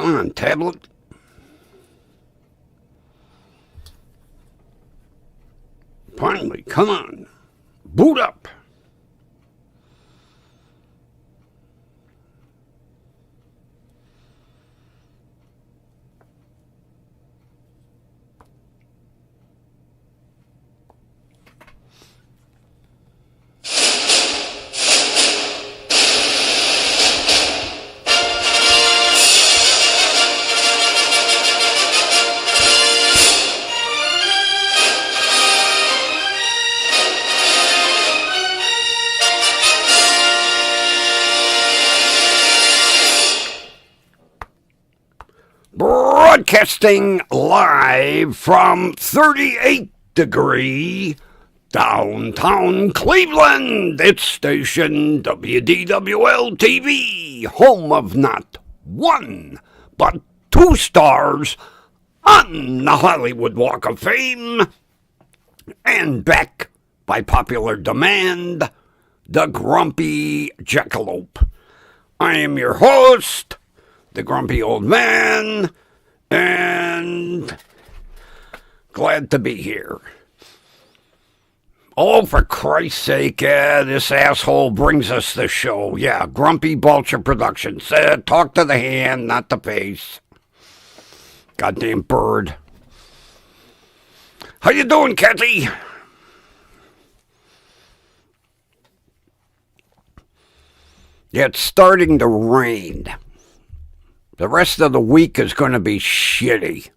Come on, tablet. Finally, come on. Boot up. Broadcasting live from 38-degree downtown Cleveland. It's station WDWL TV, home of not one, but 2 stars on the Hollywood Walk of Fame. And back by popular demand, the Grumpy Jackalope. I am your host, the Grumpy Old Man, and glad to be here. Oh, for Christ's sake, this asshole brings us the show. Yeah, Grumpy Vulture Productions. Talk to the hand, not the face. Goddamn bird. How you doing, Cathy? Yeah, it's starting to rain. The rest of the week is going to be shitty.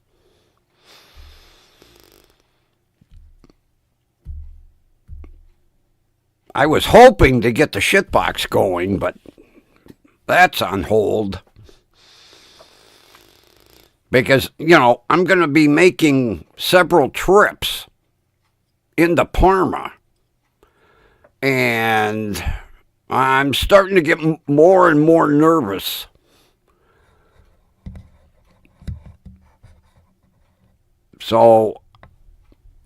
I was hoping to get the shitbox going, but that's on hold. Because, I'm going to be making several trips into Parma. And I'm starting to get more and more nervous. So,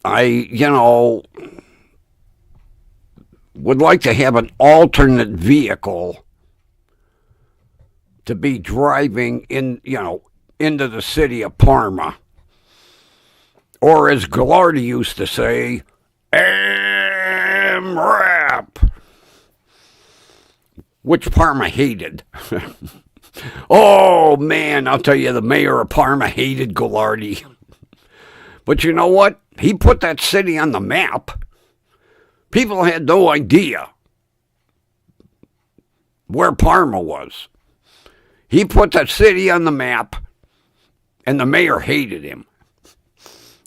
I, would like to have an alternate vehicle to be driving into the city of Parma. Or as Gallardi used to say, AMRAP. Which Parma hated. Oh, man, I'll tell you, the mayor of Parma hated Gallardi. But you know what? He put that city on the map. People had no idea where Parma was. He put that city on the map, and the mayor hated him.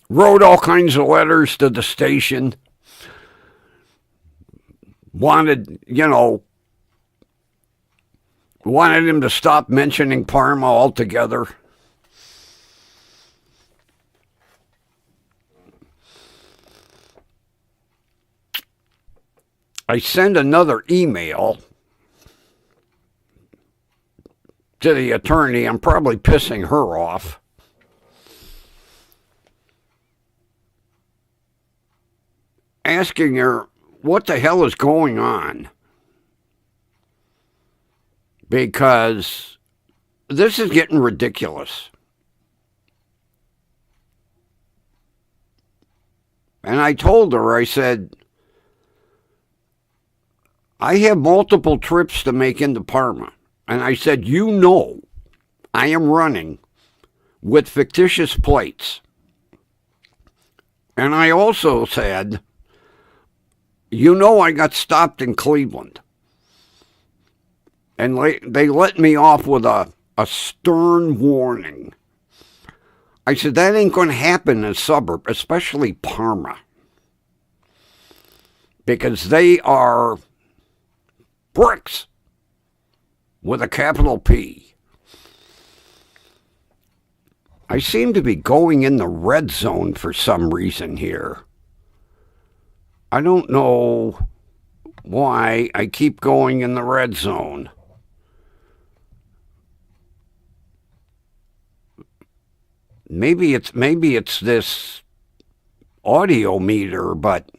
Wrote all kinds of letters to the station. Wanted him to stop mentioning Parma altogether. I send another email to the attorney. I'm probably pissing her off. Asking her what the hell is going on. Because this is getting ridiculous. And I told her, I said, I have multiple trips to make into Parma. And I said, I am running with fictitious plates. And I also said, I got stopped in Cleveland. And they let me off with a stern warning. I said, that ain't going to happen in a suburb, especially Parma. Because they are bricks with a capital P. I seem to be going in the red zone for some reason here. I don't know why I keep going in the red zone. Maybe it's this audio meter, but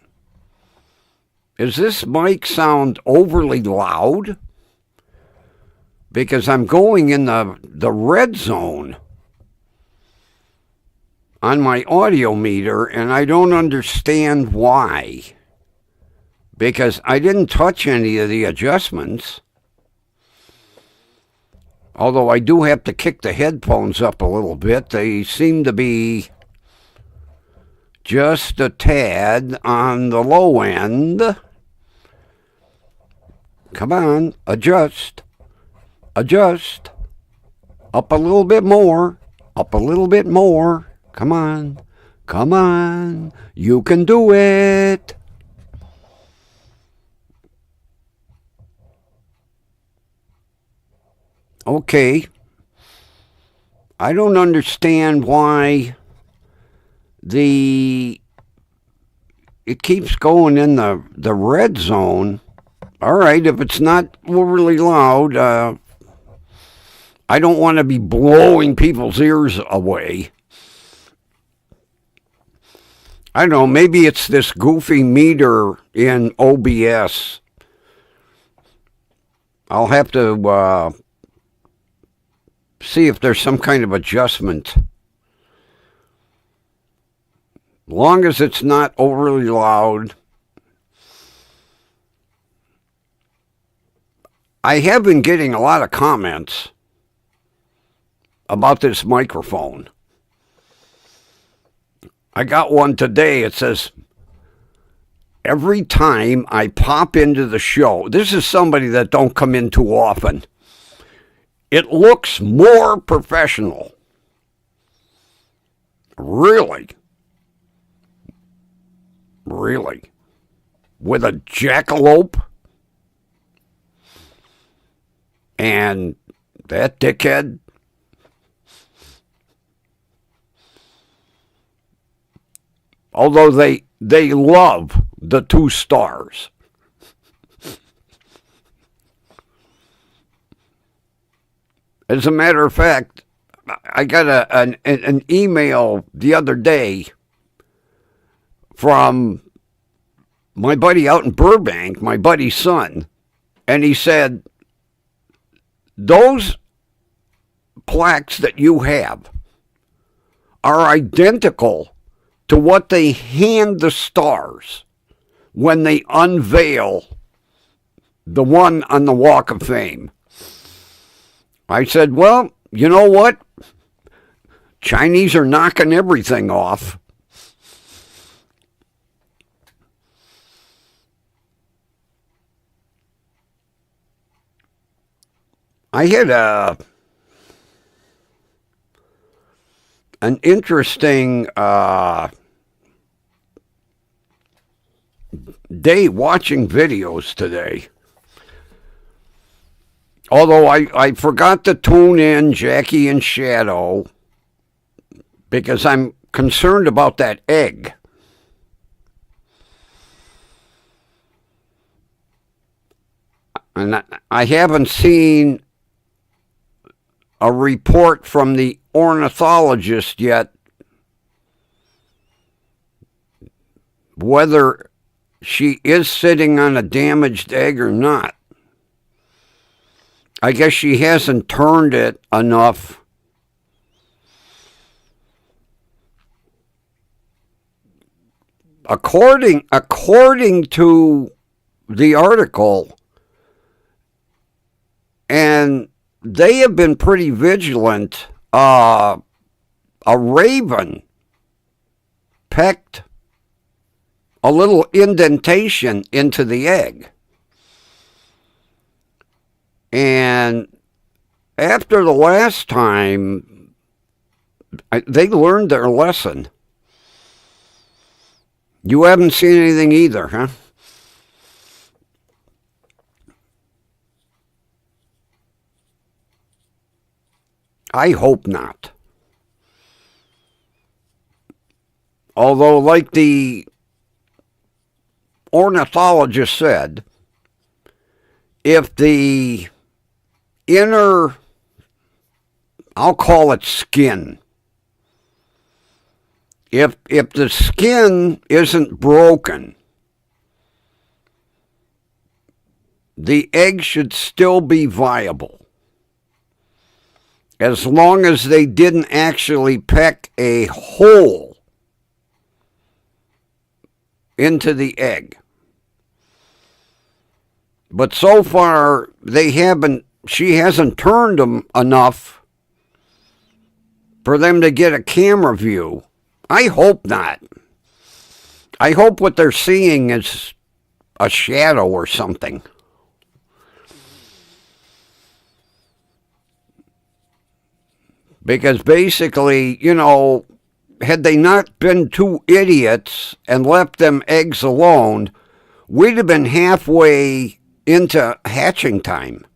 does this mic sound overly loud? because I'm going in the red zone on my audio meter, and I don't understand why. Because I didn't touch any of the adjustments. Although I do have to kick the headphones up a little bit. They seem to be just a tad on the low end. Come on, adjust. Adjust. Up a little bit more. Up a little bit more. Come on. Come on. You can do it. Okay. I don't understand why it keeps going in the red zone. All right, if it's not overly loud, I don't want to be blowing people's ears away. I don't know, maybe it's this goofy meter in OBS. I'll have to see if there's some kind of adjustment. Long as it's not overly loud. I have been getting a lot of comments about this microphone. I got one today. It says, every time I pop into the show, this is somebody that don't come in too often, it looks more professional. Really? Really? With a jackalope? And that dickhead? Although they love the 2 stars. As a matter of fact, I got an email the other day from my buddy out in Burbank, my buddy's son, and he said, those plaques that you have are identical to what they hand the stars when they unveil the one on the Walk of Fame. I said, well, you know what? Chinese are knocking everything off. I had an interesting day watching videos today. Although I forgot to tune in Jackie and Shadow because I'm concerned about that egg. And I haven't seen a report from the ornithologist yet whether she is sitting on a damaged egg or not. I guess she hasn't turned it enough. According to the article, and they have been pretty vigilant, a raven pecked a little indentation into the egg. And after the last time, they learned their lesson. You haven't seen anything either, huh? I hope not. Although, like the ornithologist said, if the inner, I'll call it skin, if the skin isn't broken, the egg should still be viable. as long as they didn't actually peck a hole into the egg. But so far, she hasn't turned them enough for them to get a camera view. I hope not. I hope what they're seeing is a shadow or something. Because basically, had they not been two idiots and left them eggs alone, we'd have been halfway into hatching time.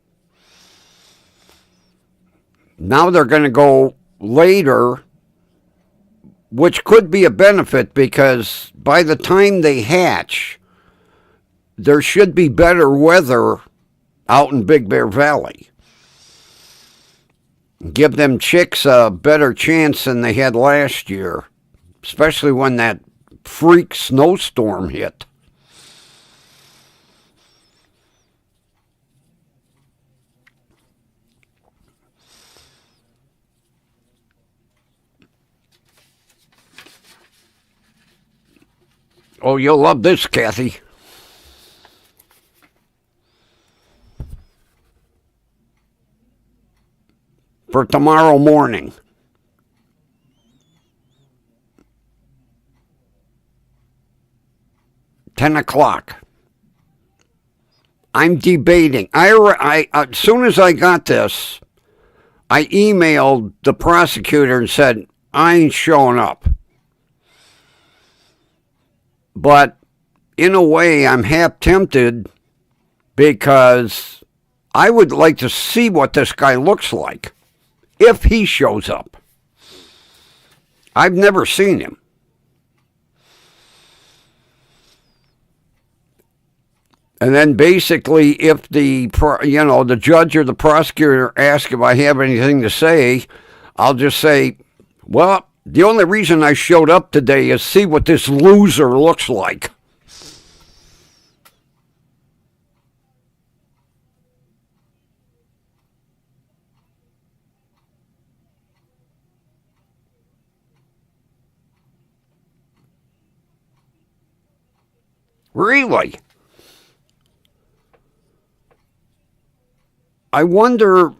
Now they're going to go later, which could be a benefit because by the time they hatch, there should be better weather out in Big Bear Valley. Give them chicks a better chance than they had last year, especially when that freak snowstorm hit. Oh, you'll love this, Kathy. For tomorrow morning. 10 o'clock. I'm debating. As soon as I got this, I emailed the prosecutor and said, I ain't showing up. But in a way, I'm half tempted because I would like to see what this guy looks like if he shows up. I've never seen him. And then basically, if the judge or the prosecutor asks if I have anything to say, I'll just say, well, the only reason I showed up today is see what this loser looks like. Really? I wonder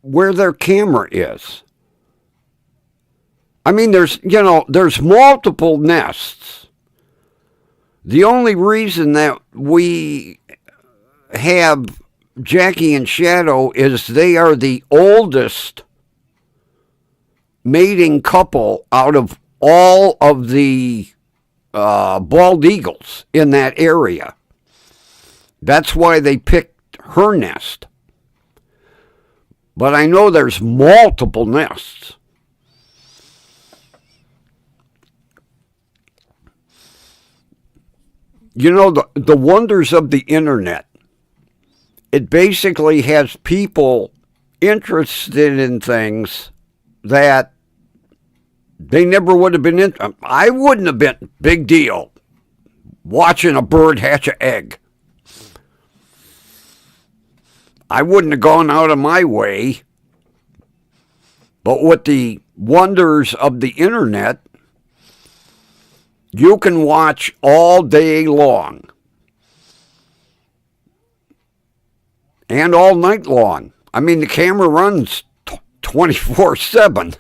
where their camera is. I mean, there's multiple nests. The only reason that we have Jackie and Shadow is they are the oldest mating couple out of all of the bald eagles in that area. That's why they picked her nest. But I know there's multiple nests. You know, the wonders of the internet. It basically has people interested in things that they never would have been in. I wouldn't have been. Big deal. Watching a bird hatch an egg. I wouldn't have gone out of my way. But with the wonders of the internet, you can watch all day long. And all night long. I mean, the camera runs 24/7.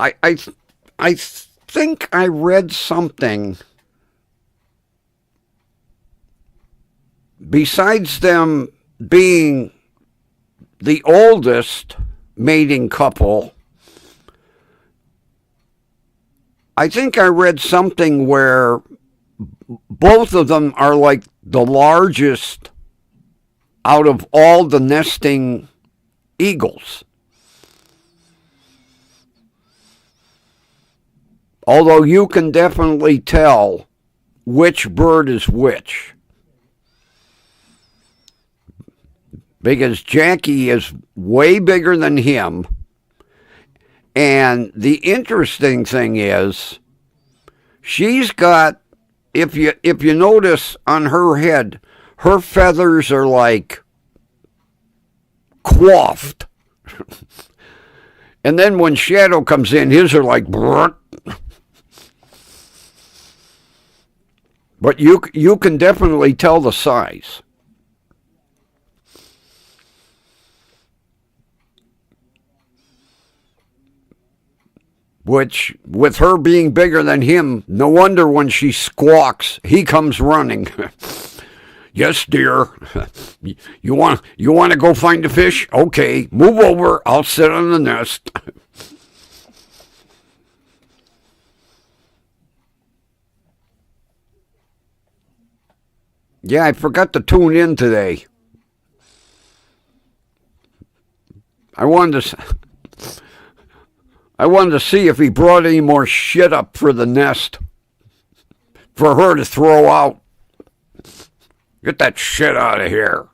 I think I read something. Besides them being the oldest mating couple, I think I read something where both of them are like the largest out of all the nesting eagles. Although you can definitely tell which bird is which. Because Jackie is way bigger than him. And the interesting thing is, she's got, if you notice on her head, her feathers are like coiffed. And then when Shadow comes in, his are like brrrt. But you can definitely tell the size. Which, with her being bigger than him, no wonder when she squawks, he comes running. Yes, dear. You want to go find the fish? Okay, move over. I'll sit on the nest. Yeah, I forgot to tune in today. I wanted to see if he brought any more shit up for the nest for her to throw out. Get that shit out of here.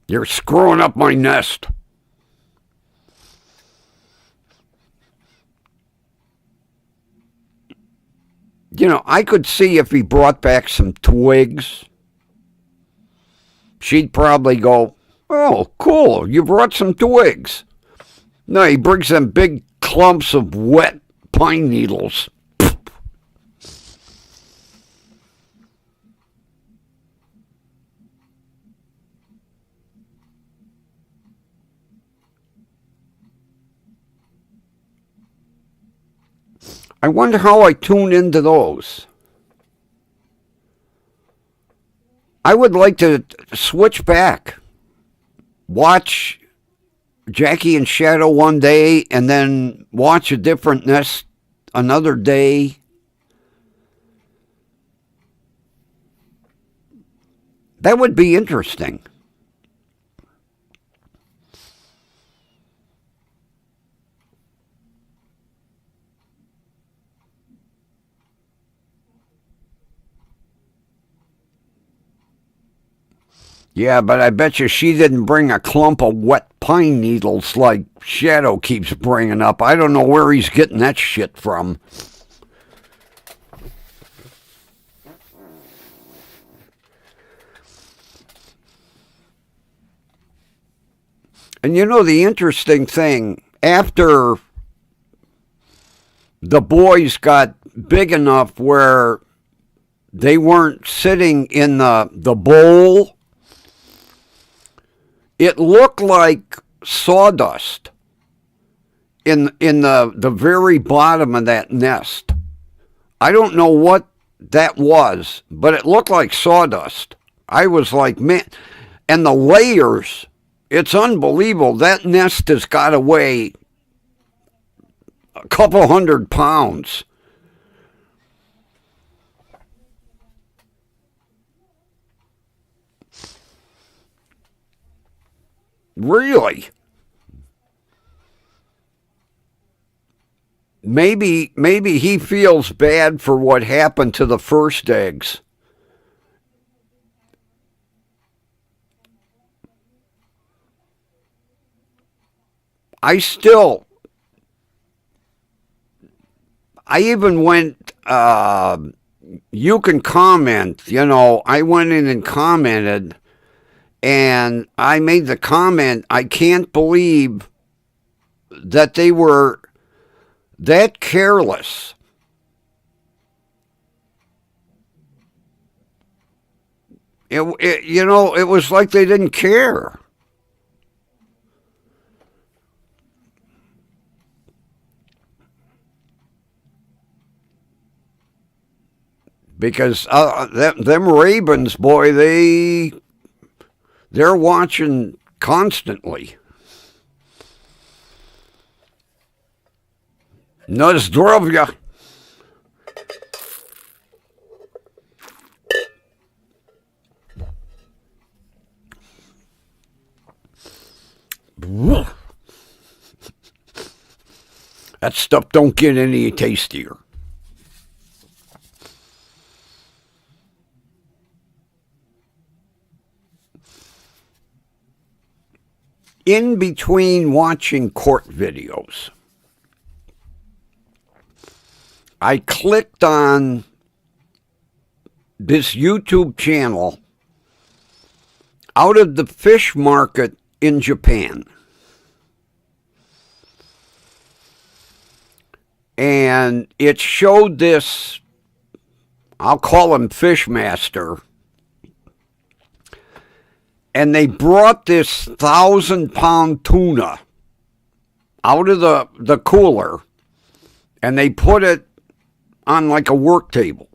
You're screwing up my nest. You know, I could see if he brought back some twigs, she'd probably go, oh, cool, you brought some twigs. No, he brings them big clumps of wet pine needles. I wonder how I tune into those. I would like to switch back. Watch Jackie and Shadow one day and then watch a different nest another day. That would be interesting. Yeah, but I bet you she didn't bring a clump of wet pine needles like Shadow keeps bringing up. I don't know where he's getting that shit from. And you know the interesting thing, after the boys got big enough where they weren't sitting in the bowl, it looked like sawdust in the very bottom of that nest. I don't know what that was, but it looked like sawdust. I was like, man, and the layers, it's unbelievable. That nest has got to weigh a couple 100 pounds. Really? Maybe he feels bad for what happened to the first eggs. I still, I even went, you can comment, you know, I went in and commented, and I made the comment, I can't believe that they were that careless. You know, it was like they didn't care. Because them Ravens, boy, they're watching constantly. Na zdrowia. That stuff don't get any tastier. in between watching court videos, I clicked on this YouTube channel out of the fish market in Japan. And it showed this, I'll call him Fish Master. And they brought this 1,000-pound tuna out of the cooler, and they put it on like a work table.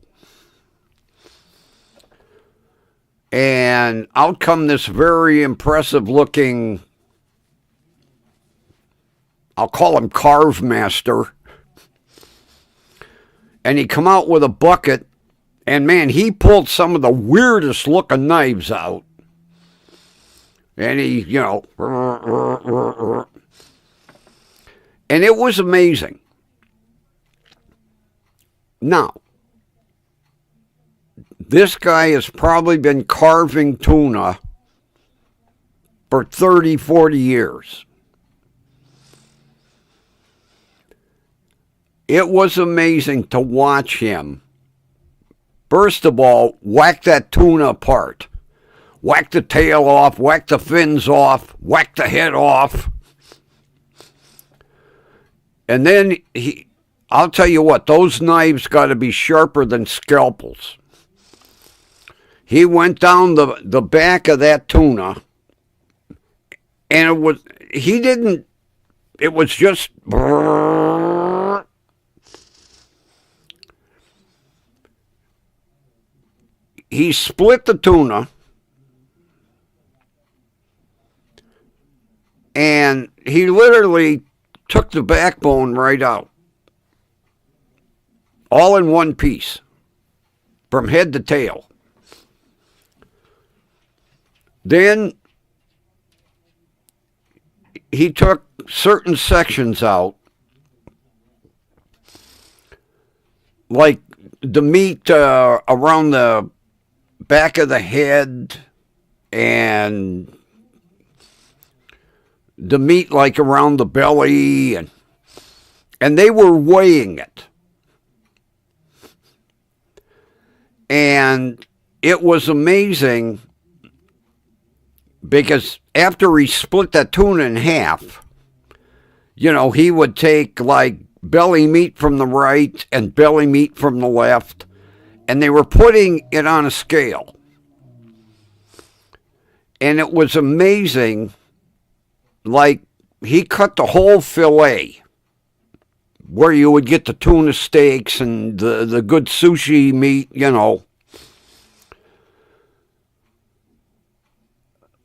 And out come this very impressive looking, I'll call him Carve Master. And he come out with a bucket, and man, he pulled some of the weirdest looking knives out. And he, and it was amazing. Now, this guy has probably been carving tuna for 30, 40 years. It was amazing to watch him, first of all, whack that tuna apart. Whack the tail off, whack the fins off, whack the head off. And then I'll tell you what, those knives got to be sharper than scalpels. He went down the back of that tuna, and it was just, he split the tuna, and he literally took the backbone right out. All in one piece. From head to tail. Then he took certain sections out. Like the meat around the back of the head, and the meat like around the belly, and they were weighing it. And it was amazing because after he split that tuna in half, he would take like belly meat from the right and belly meat from the left, and they were putting it on a scale. And it was amazing. Like, he cut the whole fillet, where you would get the tuna steaks and the good sushi meat,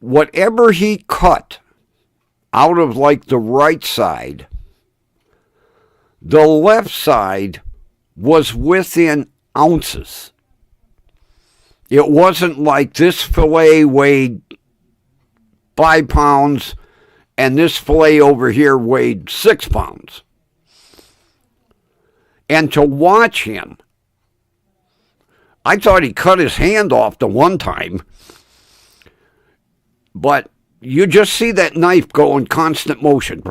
Whatever he cut out of, like, the right side, the left side was within ounces. It wasn't like this fillet weighed 5 pounds and this fillet over here weighed 6 pounds. And to watch him, I thought he cut his hand off the one time, but you just see that knife go in constant motion. He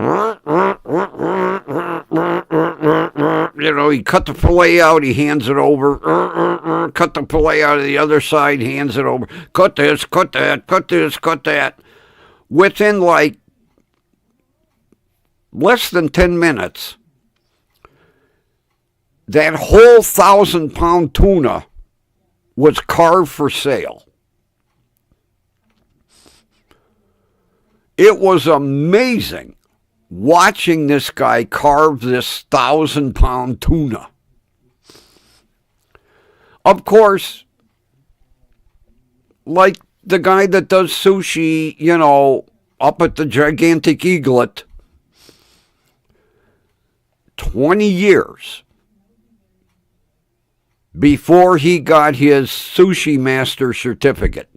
cut the fillet out, he hands it over. Cut the fillet out of the other side, hands it over. Cut this, cut that, cut this, cut that. Within like less than 10 minutes, that whole 1,000-pound tuna was carved for sale. It was amazing watching this guy carve this 1,000-pound tuna. Of course, like the guy that does sushi, up at the Gigantic Eaglet, 20 years before he got his sushi master certificate.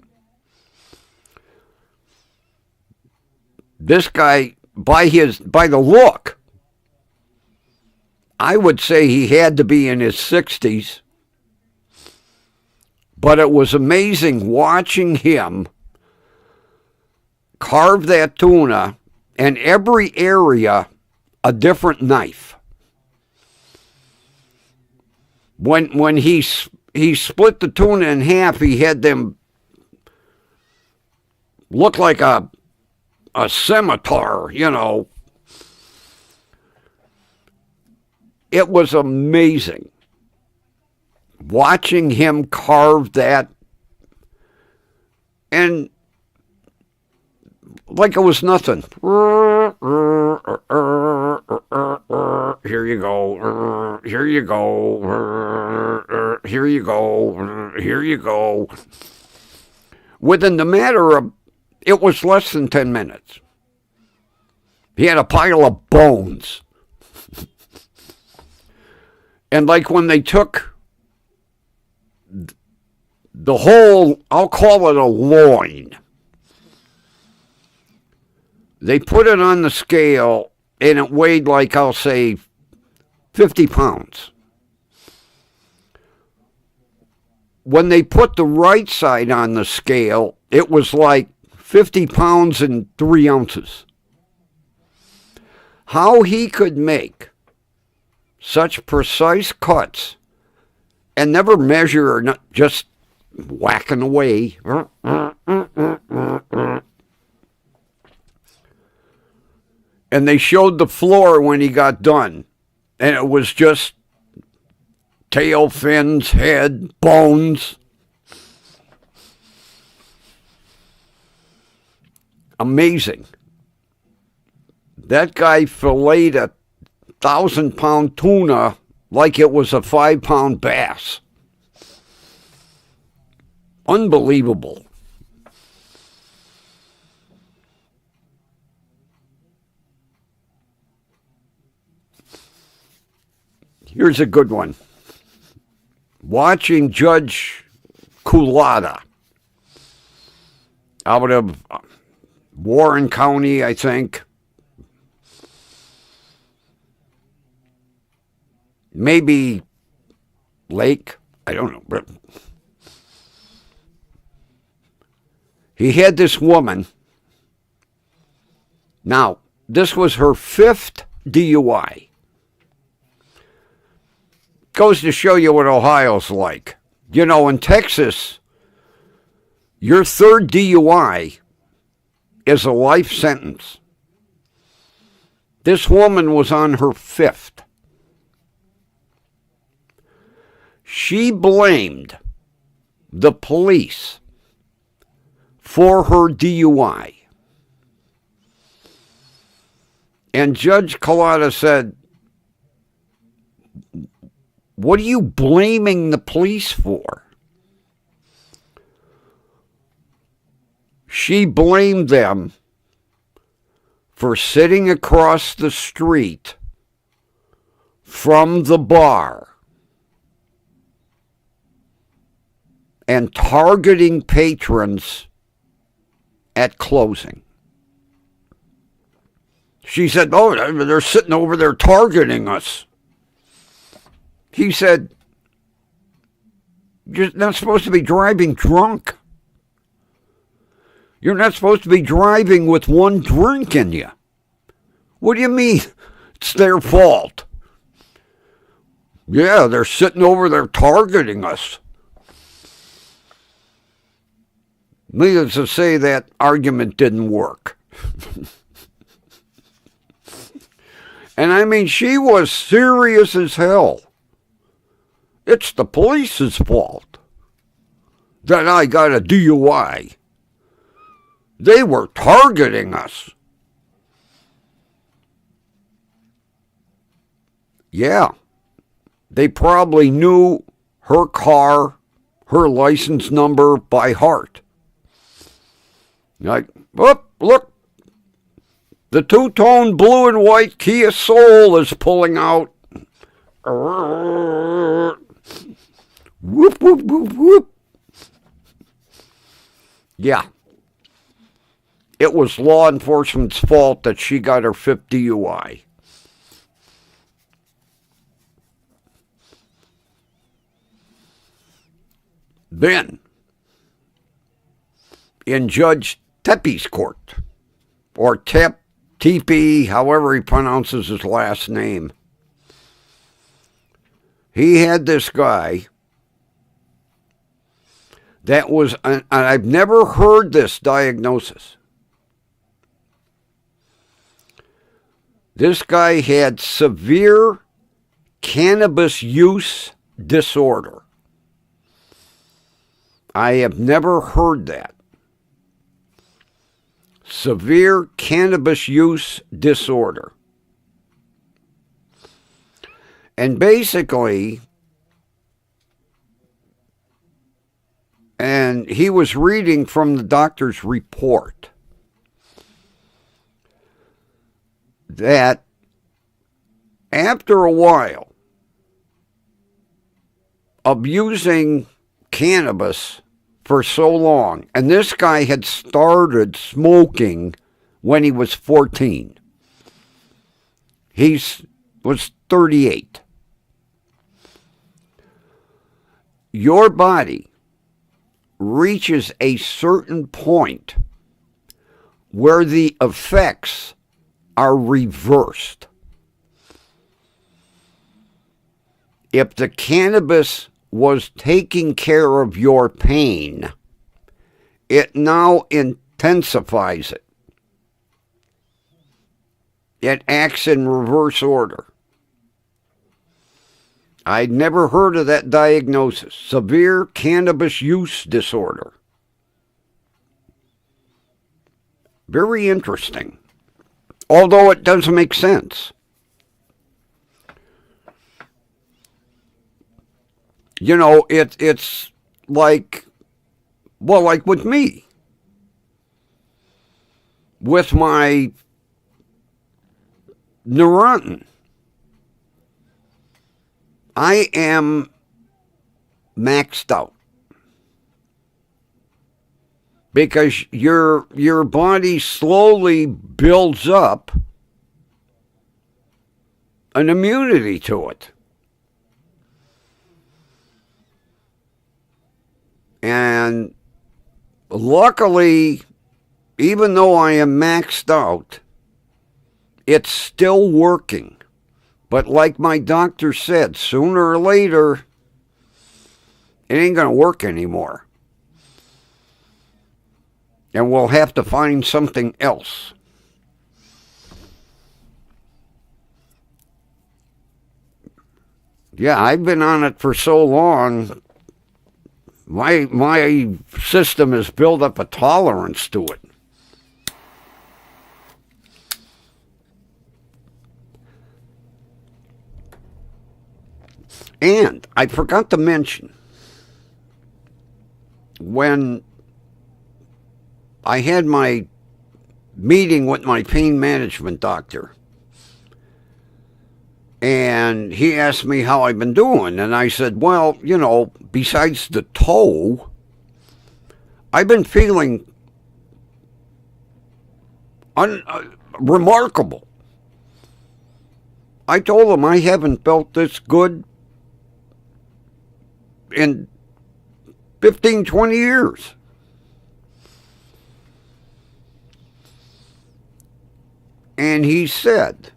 This guy, by the look, I would say he had to be in his 60s. But it was amazing watching him carve that tuna and every area a different knife. When he split the tuna in half, he had them look like a scimitar, you know. It was amazing watching him carve that, and like it was nothing. Here you go. Here you go. Here you go. Here you go. Within the matter of, it was less than 10 minutes. He had a pile of bones. And like when they took the whole, I'll call it a loin, they put it on the scale and it weighed like, I'll say, 50 pounds. When they put the right side on the scale, it was like 50 pounds and 3 ounces. How he could make such precise cuts and never measure or not, just whacking away. And they showed the floor when he got done. And it was just tail, fins, head, bones. Amazing. That guy filleted a 1,000-pound tuna like it was a 5-pound bass. Unbelievable. Here's a good one. Watching Judge Culata out of Warren County, I think. Maybe Lake, I don't know. But he had this woman. Now, this was her 5th DUI. Goes to show you what Ohio's like. You know, in Texas, your 3rd DUI is a life sentence. This woman was on her 5th. She blamed the police for her DUI. And Judge Culata said, what are you blaming the police for? She blamed them for sitting across the street from the bar and targeting patrons at closing. She said, oh, they're sitting over there targeting us. He said, you're not supposed to be driving drunk. You're not supposed to be driving with one drink in you. What do you mean it's their fault? Yeah, they're sitting over there targeting us. Needless to say, that argument didn't work. And I mean, she was serious as hell. It's the police's fault that I got a DUI. They were targeting us. Yeah, they probably knew her car, her license number by heart. Like, oh, look, the two-tone blue and white Kia Soul is pulling out. Whoop, whoop, whoop, whoop. Yeah. It was law enforcement's fault that she got her 5th DUI. Then, in Judge Tepe's court, or TP, however he pronounces his last name. He had this guy that was, and I've never heard this diagnosis. This guy had severe cannabis use disorder. I have never heard that. Severe cannabis use disorder. And basically, and he was reading from the doctor's report that after a while of using cannabis for so long, and this guy had started smoking when he was 14. He was 38. Your body reaches a certain point where the effects are reversed. If the cannabis was taking care of your pain, it now intensifies it. It acts in reverse order. I'd never heard of that diagnosis. Severe cannabis use disorder. Very interesting. Although it doesn't make sense. You know, it's like, well, like with me. With my Neurontin. I am maxed out. Because your body slowly builds up an immunity to it. And luckily, even though I am maxed out, it's still working. But like my doctor said, sooner or later, it ain't going to work anymore. And we'll have to find something else. Yeah, I've been on it for so long. My system has built up a tolerance to it. And I forgot to mention, when I had my meeting with my pain management doctor, and he asked me how I've been doing, and I said, well, you know, besides the toe, I've been feeling remarkable. I told him I haven't felt this good in 15, 20 years. And he said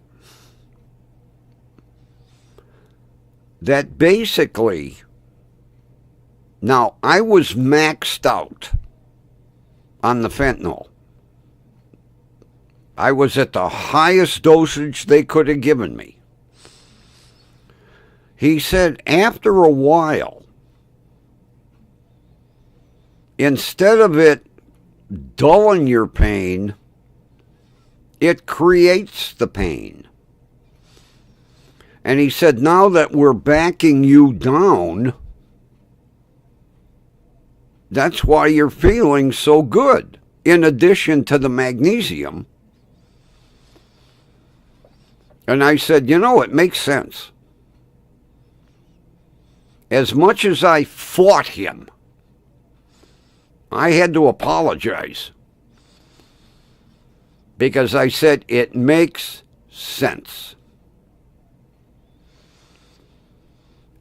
that basically, now I was maxed out on the fentanyl. I was at the highest dosage they could have given me. He said after a while, instead of it dulling your pain, it creates the pain. And he said, now that we're backing you down, that's why you're feeling so good, in addition to the magnesium. And I said, you know, it makes sense. As much as I fought him, I had to apologize. Because I said, it makes sense.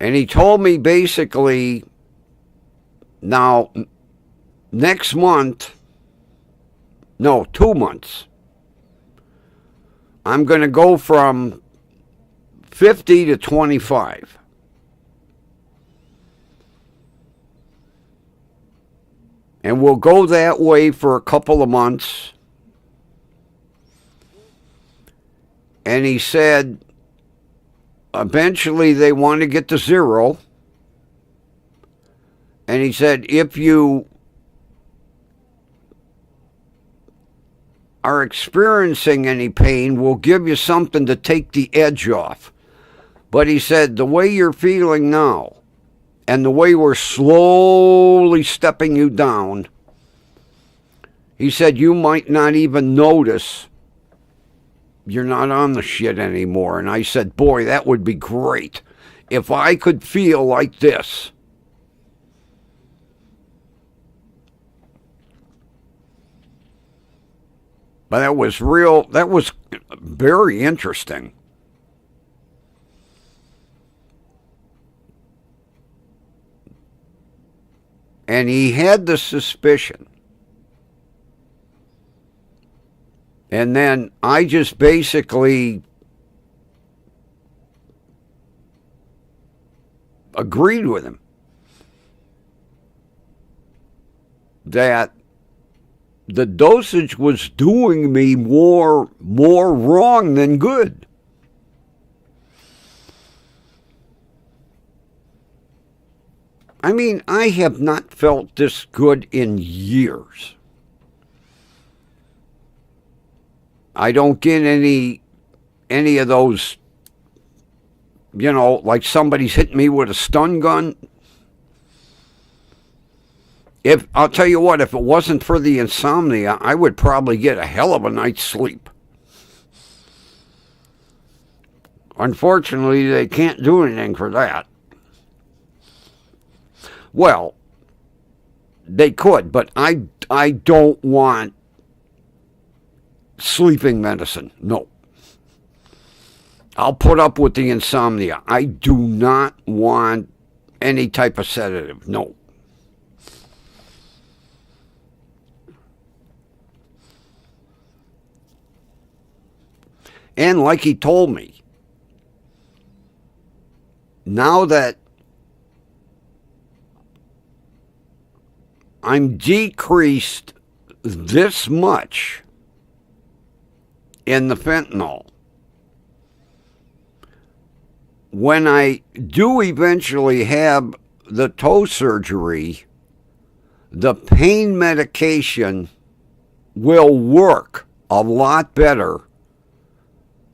And he told me basically, now, next month, no, 2 months, I'm going to go from 50 to 25. And we'll go that way for a couple of months. And he said, eventually they want to get to 0. And he said, if you are experiencing any pain, we'll give you something to take the edge off. But he said, the way you're feeling now, and the way we're slowly stepping you down, he said, you might not even notice you're not on the shit anymore. And I said, boy, that would be great if I could feel like this. But that was very interesting. And he had the suspicion. And then I just basically agreed with him that the dosage was doing me more wrong than good. I mean, I have not felt this good in years. I don't get any of those, like somebody's hitting me with a stun gun. I'll tell you what, if it wasn't for the insomnia, I would probably get a hell of a night's sleep. Unfortunately, they can't do anything for that. Well, they could, but I don't want sleeping medicine. No. I'll put up with the insomnia. I do not want any type of sedative. No. And like he told me, now that I'm decreased this much in the fentanyl, when I do eventually have the toe surgery, the pain medication will work a lot better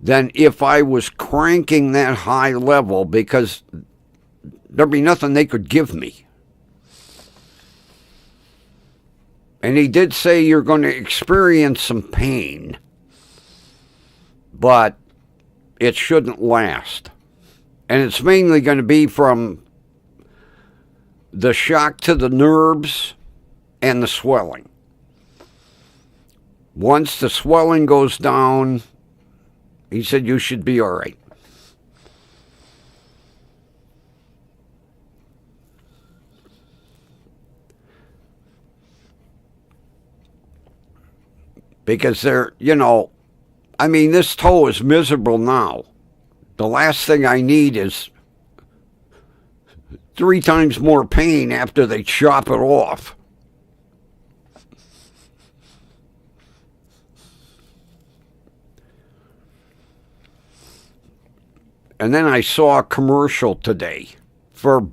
than if I was cranking that high level, because there'd be nothing they could give me. And he did say you're going to experience some pain, but it shouldn't last. And it's mainly going to be from the shock to the nerves and the swelling. Once the swelling goes down, he said you should be all right. Because this toe is miserable now. The last thing I need is 3 times more pain after they chop it off. And then I saw a commercial today for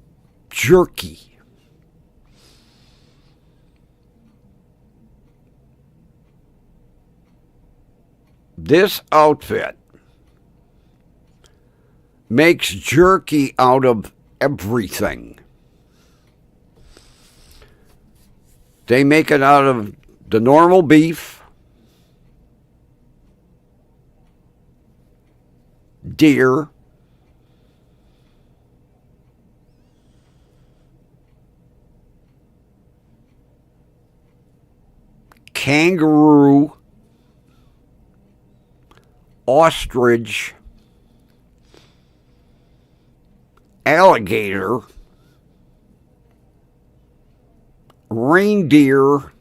jerky. This outfit makes jerky out of everything. They make it out of the normal beef, deer, kangaroo, ostrich, alligator, reindeer,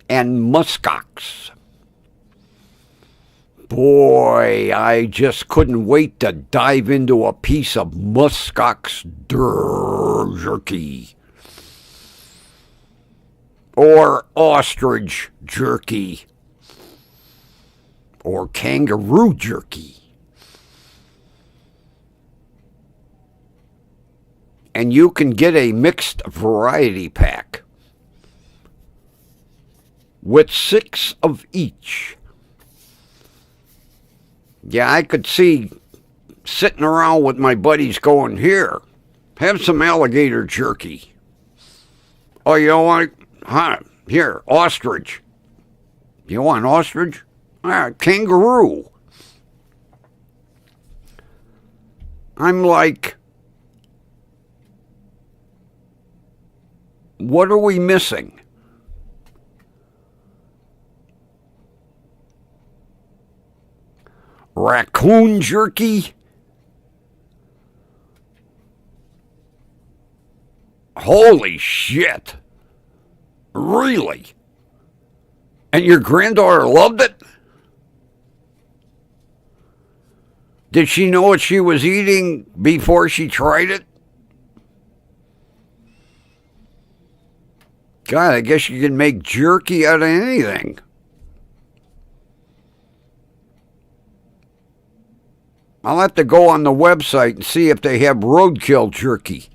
and muskox. Boy, I just couldn't wait to dive into a piece of muskox jerky. Or ostrich jerky. Or kangaroo jerky. And you can get a mixed variety pack with 6 of each. Yeah, I could see sitting around with my buddies going, here, have some alligator jerky. Oh, you don't want, huh? Here, ostrich. You want ostrich? Kangaroo. I'm like, what are we missing? Raccoon jerky? Holy shit. Really? And your granddaughter loved it? Did she know what she was eating before she tried it? God, I guess you can make jerky out of anything. I'll have to go on the website and see if they have roadkill jerky.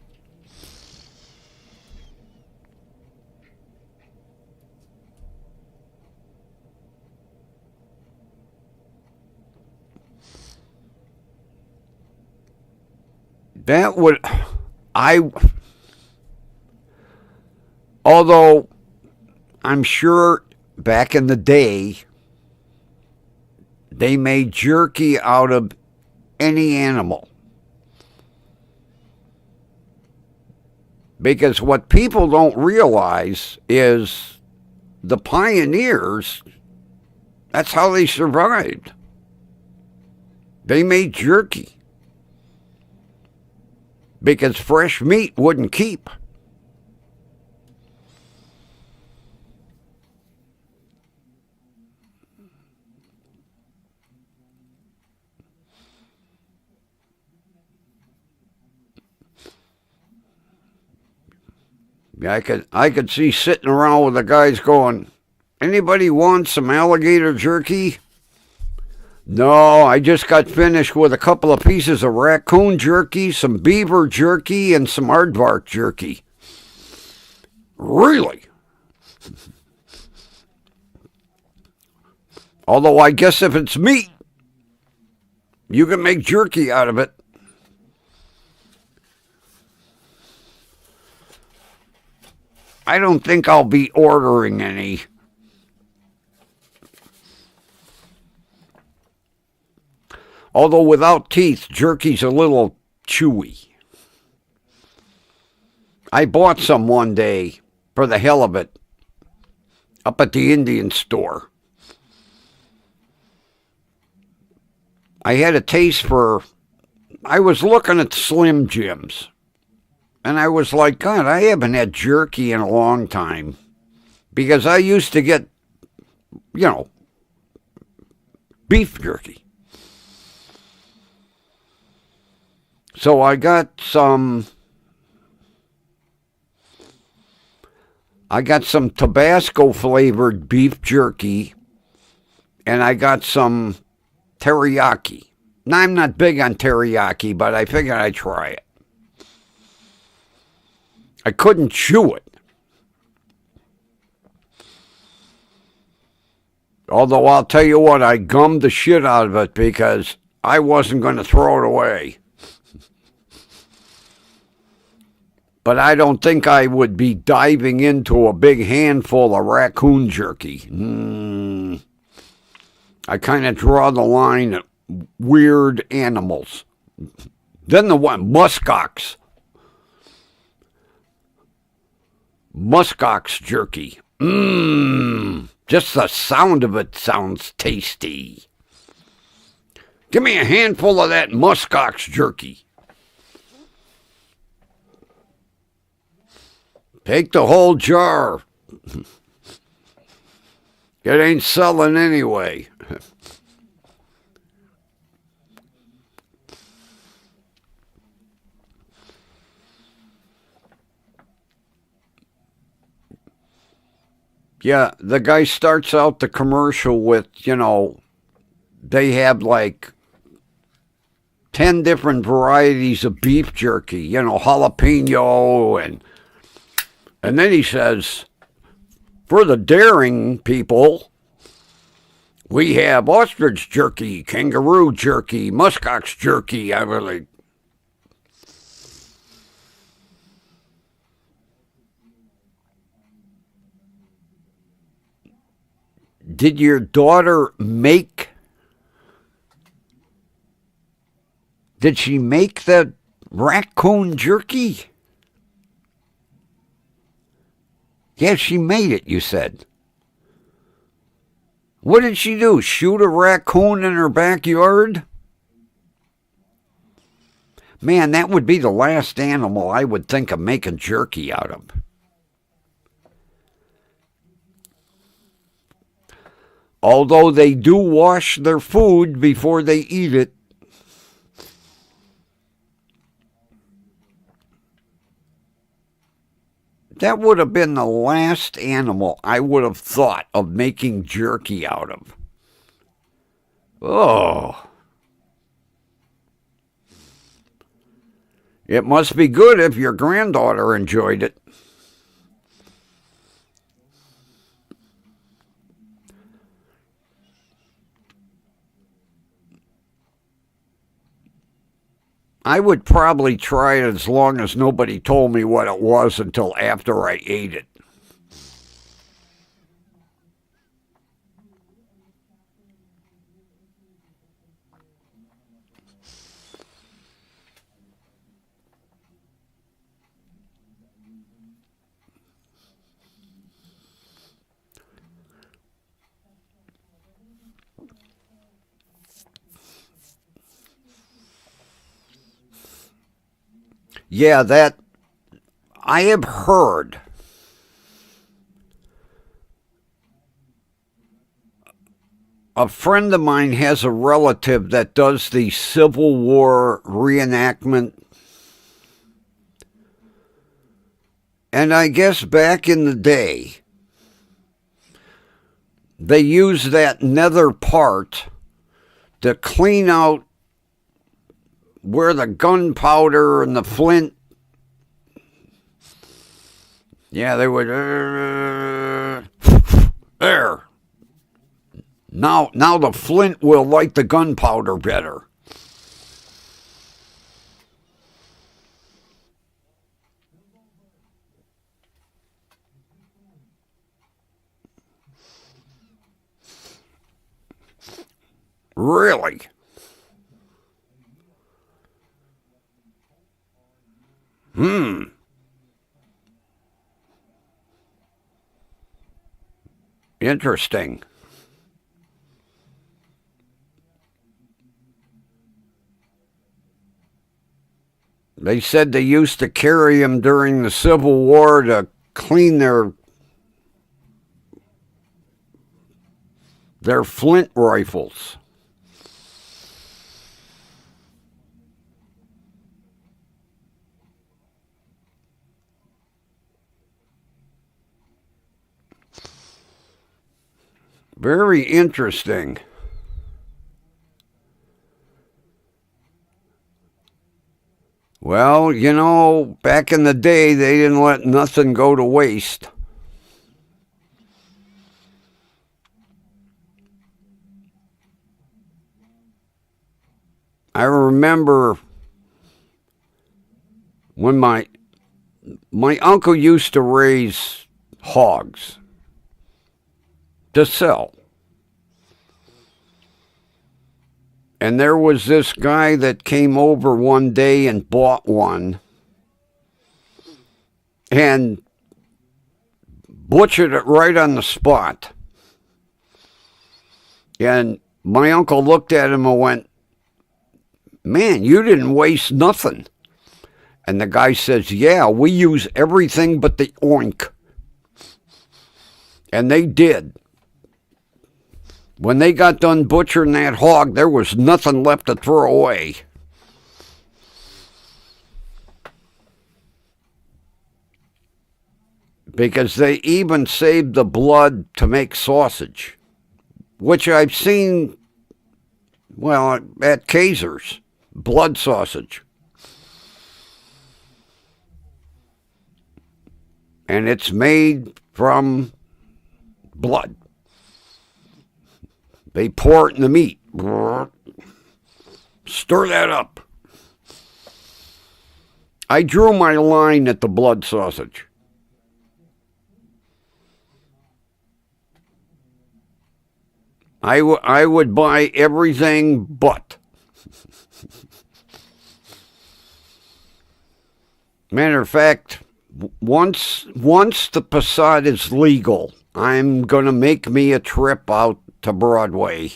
That would, although I'm sure back in the day, they made jerky out of any animal. Because what people don't realize is the pioneers, that's how they survived. They made jerky. Because fresh meat wouldn't keep. I could see sitting around with the guys going, anybody want some alligator jerky? No, I just got finished with a couple of pieces of raccoon jerky, some beaver jerky, and some aardvark jerky. Really? Although I guess if it's meat, you can make jerky out of it. I don't think I'll be ordering any. Although without teeth, jerky's a little chewy. I bought some one day for the hell of it up at the Indian store. I had a taste for, I was looking at Slim Jims. And I was like, God, I haven't had jerky in a long time. Because I used to get, beef jerky. So I got some Tabasco flavored beef jerky. And I got some teriyaki. Now, I'm not big on teriyaki, but I figured I'd try it. I couldn't chew it. Although I'll tell you what, I gummed the shit out of it because I wasn't going to throw it away. But I don't think I would be diving into a big handful of raccoon jerky. I kind of draw the line at weird animals. Then the one, muskox. Muskox jerky. Just the sound of it sounds tasty. Give me a handful of that muskox jerky. Take the whole jar. It ain't selling anyway. Yeah, the guy starts out the commercial with, they have like 10 different varieties of beef jerky, jalapeno, and then he says, for the daring people, we have ostrich jerky, kangaroo jerky, muskox jerky. I was like, did your daughter make? Did she make the raccoon jerky? Yeah, she made it, you said. What did she do? Shoot a raccoon in her backyard? Man, that would be the last animal I would think of making jerky out of. Although they do wash their food before they eat it. That would have been the last animal I would have thought of making jerky out of. Oh. It must be good if your granddaughter enjoyed it. I would probably try it as long as nobody told me what it was until after I ate it. Yeah, that I have heard a friend of mine has a relative that does the Civil War reenactment. And I guess back in the day, they used that nether part to clean out where the gunpowder and the flint, yeah, they would, there. Now the flint will light the gunpowder better. Really? Interesting. They said they used to carry them during the Civil War to clean their flint rifles. Very interesting. Well, back in the day, they didn't let nothing go to waste. I remember when my uncle used to raise hogs to sell. And there was this guy that came over one day and bought one and butchered it right on the spot. And my uncle looked at him and went, "Man, you didn't waste nothing." And the guy says, "Yeah, we use everything but the oink." And they did. When they got done butchering that hog, there was nothing left to throw away. because they even saved the blood to make sausage, which I've seen, well, at Kaiser's, blood sausage. And it's made from blood. They pour it in the meat. Stir that up. I drew my line at the blood sausage. I would buy everything but. Matter of fact, once the Passat is legal, I'm going to make me a trip out to Broadway.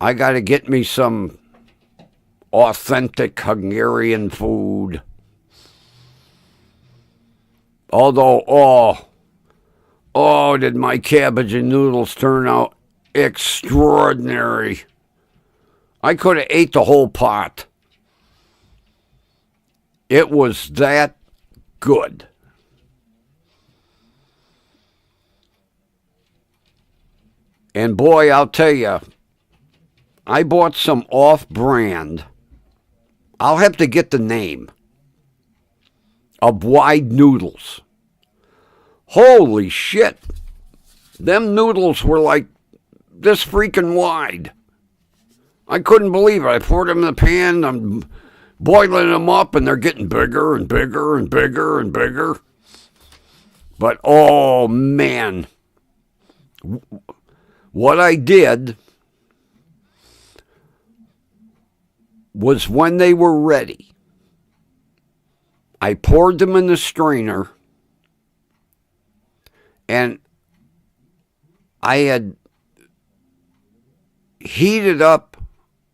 I got to get me some authentic Hungarian food. Although, did my cabbage and noodles turn out extraordinary. I could have ate the whole pot. It was that good. And boy, I'll tell you, I bought some off-brand. I'll have to get the name of wide noodles. Holy shit. Them noodles were like this freaking wide. I couldn't believe it. I poured them in the pan. I'm boiling them up, and they're getting bigger and bigger and bigger and bigger. But, oh, man. What I did was when they were ready, I poured them in the strainer, and I had heated up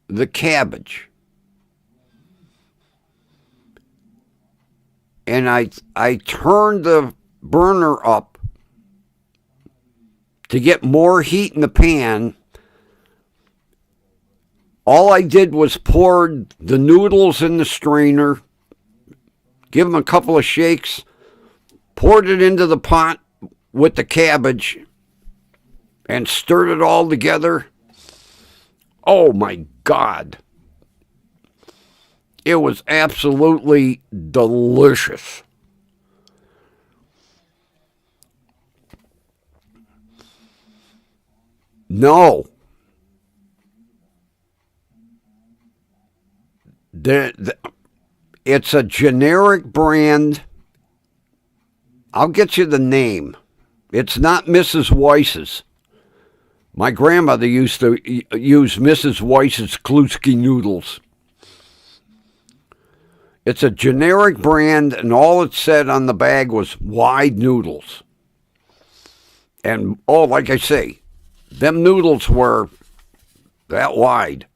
the cabbage. And I turned the burner up to get more heat in the pan. All I did was poured the noodles in the strainer, give them a couple of shakes, poured it into the pot with the cabbage, and stirred it all together. Oh my God. It was absolutely delicious. No. It's a generic brand. I'll get you the name. It's not Mrs. Weiss's. My grandmother used to use Mrs. Weiss's Kluski noodles. It's a generic brand, and all it said on the bag was wide noodles. And, like I say, them noodles were that wide.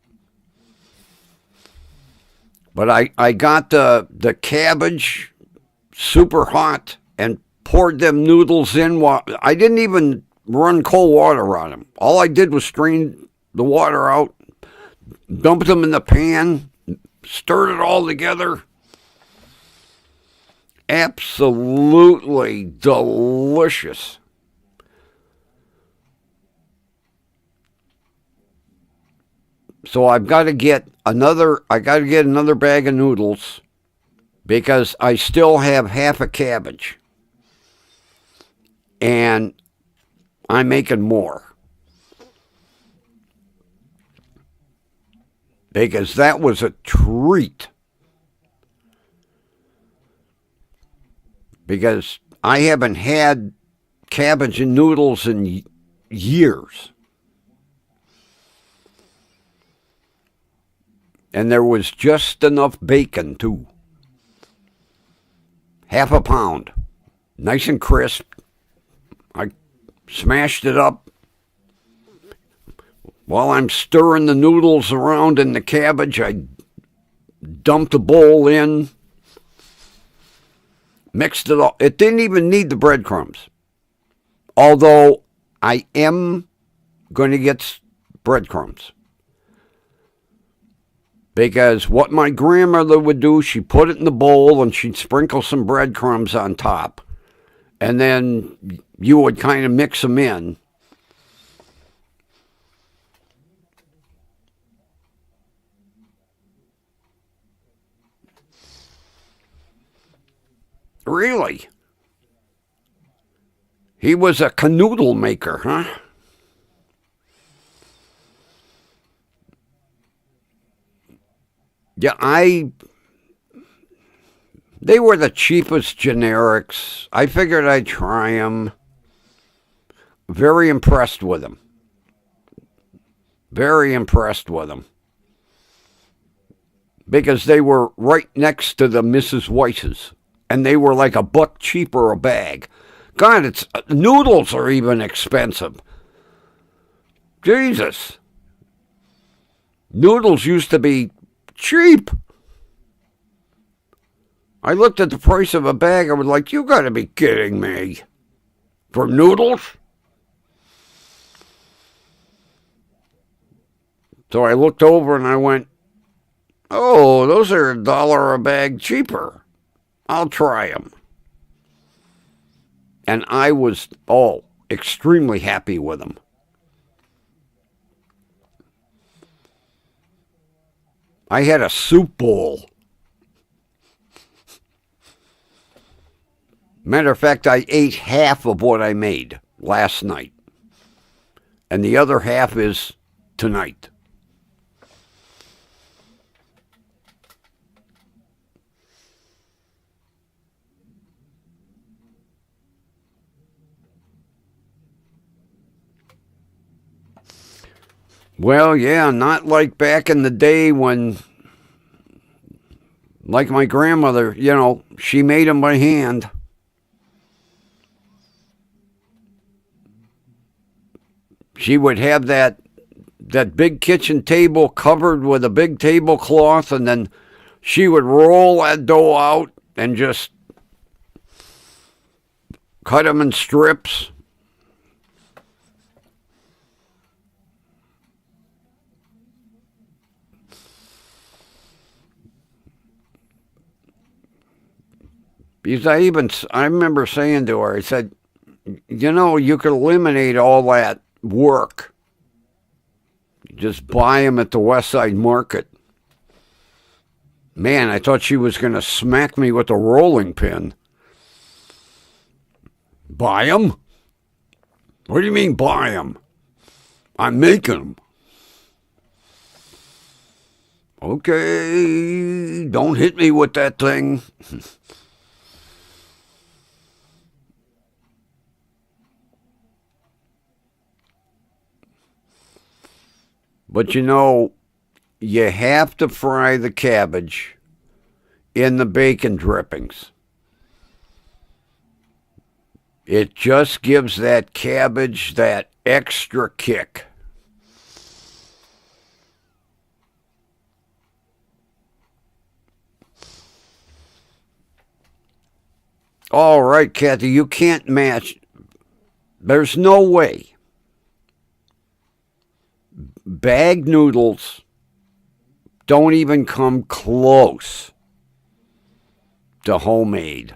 But I got the cabbage super hot and poured them noodles in. I didn't even run cold water on them. All I did was strain the water out, dumped them in the pan, stirred it all together. Absolutely delicious. So I've got to get another bag of noodles because I still have half a cabbage. And I'm making more. Because that was a treat. Because I haven't had cabbage and noodles in years. And there was just enough bacon, too. Half a pound. Nice and crisp. I smashed it up. While I'm stirring the noodles around in the cabbage, I dumped the bowl in. Mixed it all. It didn't even need the breadcrumbs. Although I am going to get breadcrumbs. Because what my grandmother would do, she'd put it in the bowl and she'd sprinkle some breadcrumbs on top. And then you would kind of mix them in. Really? He was a canoodle maker, huh? Yeah, they were the cheapest generics. I figured I'd try them. Very impressed with them. Very impressed with them. Because they were right next to the Mrs. Weiss's. And they were like $1 cheaper a bag. God, noodles are even expensive. Jesus. Noodles used to be cheap. I looked at the price of a bag. I was like, you got to be kidding me. For noodles? So I looked over and I went, oh, those are $1 a bag cheaper. I'll try them. And I was, extremely happy with them. I had a soup bowl. Matter of fact, I ate half of what I made last night. And the other half is tonight. Well, yeah, not like back in the day when, like my grandmother, she made them by hand. She would have that big kitchen table covered with a big tablecloth, and then she would roll that dough out and just cut them in strips. Because I remember saying to her, I said, you could eliminate all that work. Just buy them at the West Side Market. Man, I thought she was going to smack me with a rolling pin. Buy them? What do you mean buy them? I'm making them. Okay, don't hit me with that thing. But you have to fry the cabbage in the bacon drippings. It just gives that cabbage that extra kick. All right, Kathy, you can't match. There's no way. Bag noodles don't even come close to homemade.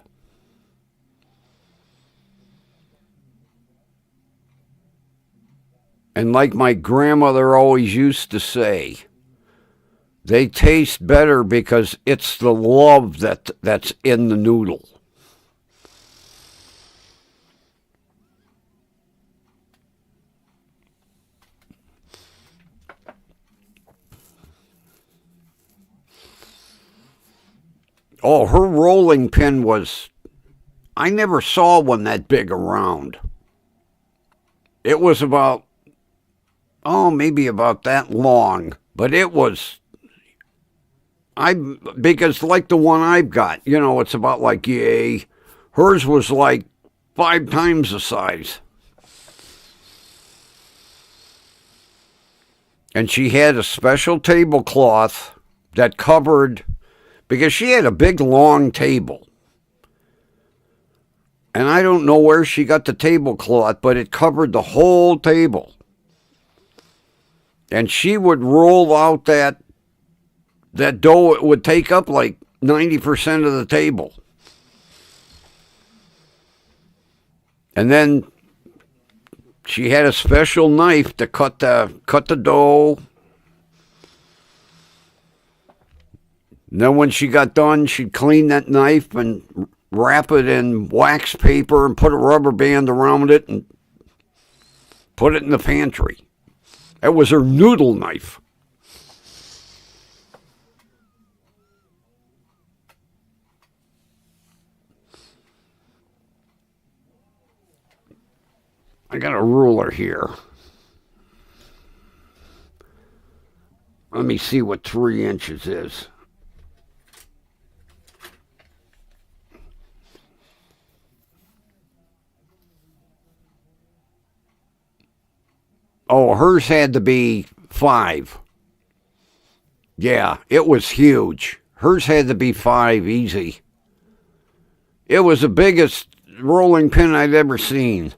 And like my grandmother always used to say, they taste better because it's the love that's in the noodle. Oh, her rolling pin I never saw one that big around. It was maybe about that long, but it was, because like the one I've got, it's about like yay. Hers was like 5 times the size. And she had a special tablecloth that covered, because she had a big, long table. And I don't know where she got the tablecloth, but it covered the whole table. And she would roll out that that dough would take up like 90% of the table. And then she had a special knife to cut the dough. And then when she got done, she'd clean that knife and wrap it in wax paper and put a rubber band around it and put it in the pantry. That was her noodle knife. I got a ruler here. Let me see what 3 inches is. Oh, hers had to be 5. Yeah, it was huge. Hers had to be 5 easy. It was the biggest rolling pin I'd ever seen.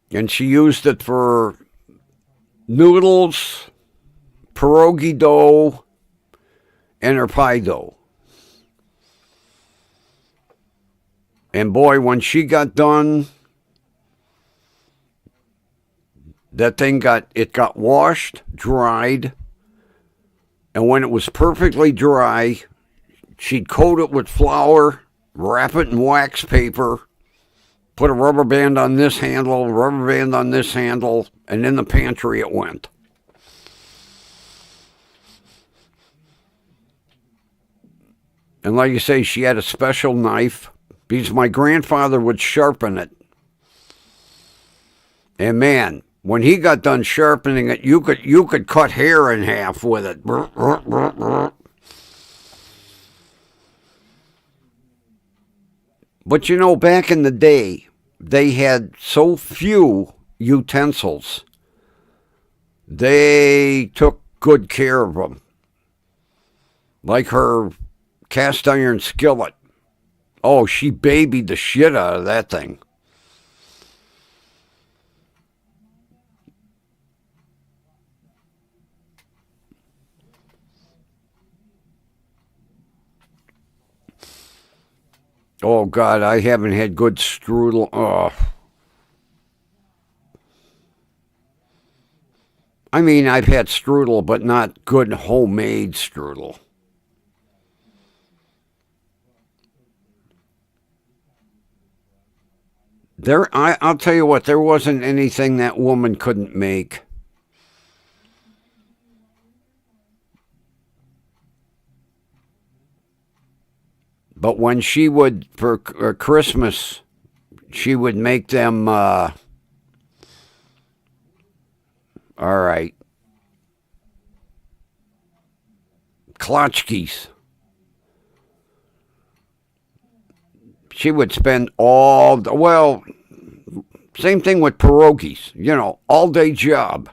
And she used it for noodles, pierogi dough, and her pie dough. And boy, when she got done, that thing got washed, dried, and when it was perfectly dry, she'd coat it with flour, wrap it in wax paper, put a rubber band on this handle, rubber band on this handle, and in the pantry it went. And like you say, she had a special knife because my grandfather would sharpen it. And man, when he got done sharpening it, you could cut hair in half with it. But you know, back in the day, they had so few utensils. They took good care of them. Like her cast iron skillet. Oh, she babied the shit out of that thing. Oh, God, I haven't had good strudel. Oh. I mean, I've had strudel, but not good homemade strudel. I'll tell you what, there wasn't anything that woman couldn't make. But when she would, for Christmas, she would make them, all right, klatchkis. She would spend same thing with pierogies, all day job.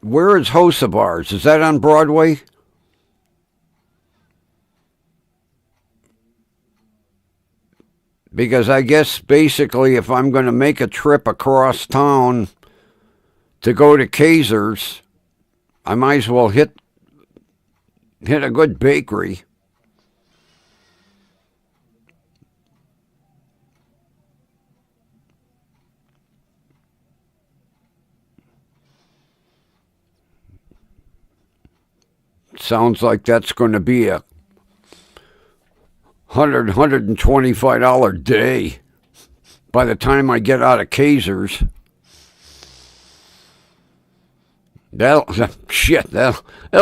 Where is Hosabar's? Is that on Broadway? Because I guess basically if I'm going to make a trip across town to go to Kaiser's, I might as well hit a good bakery. Sounds like that's going to be a $125 day by the time I get out of Kaiser's. That'll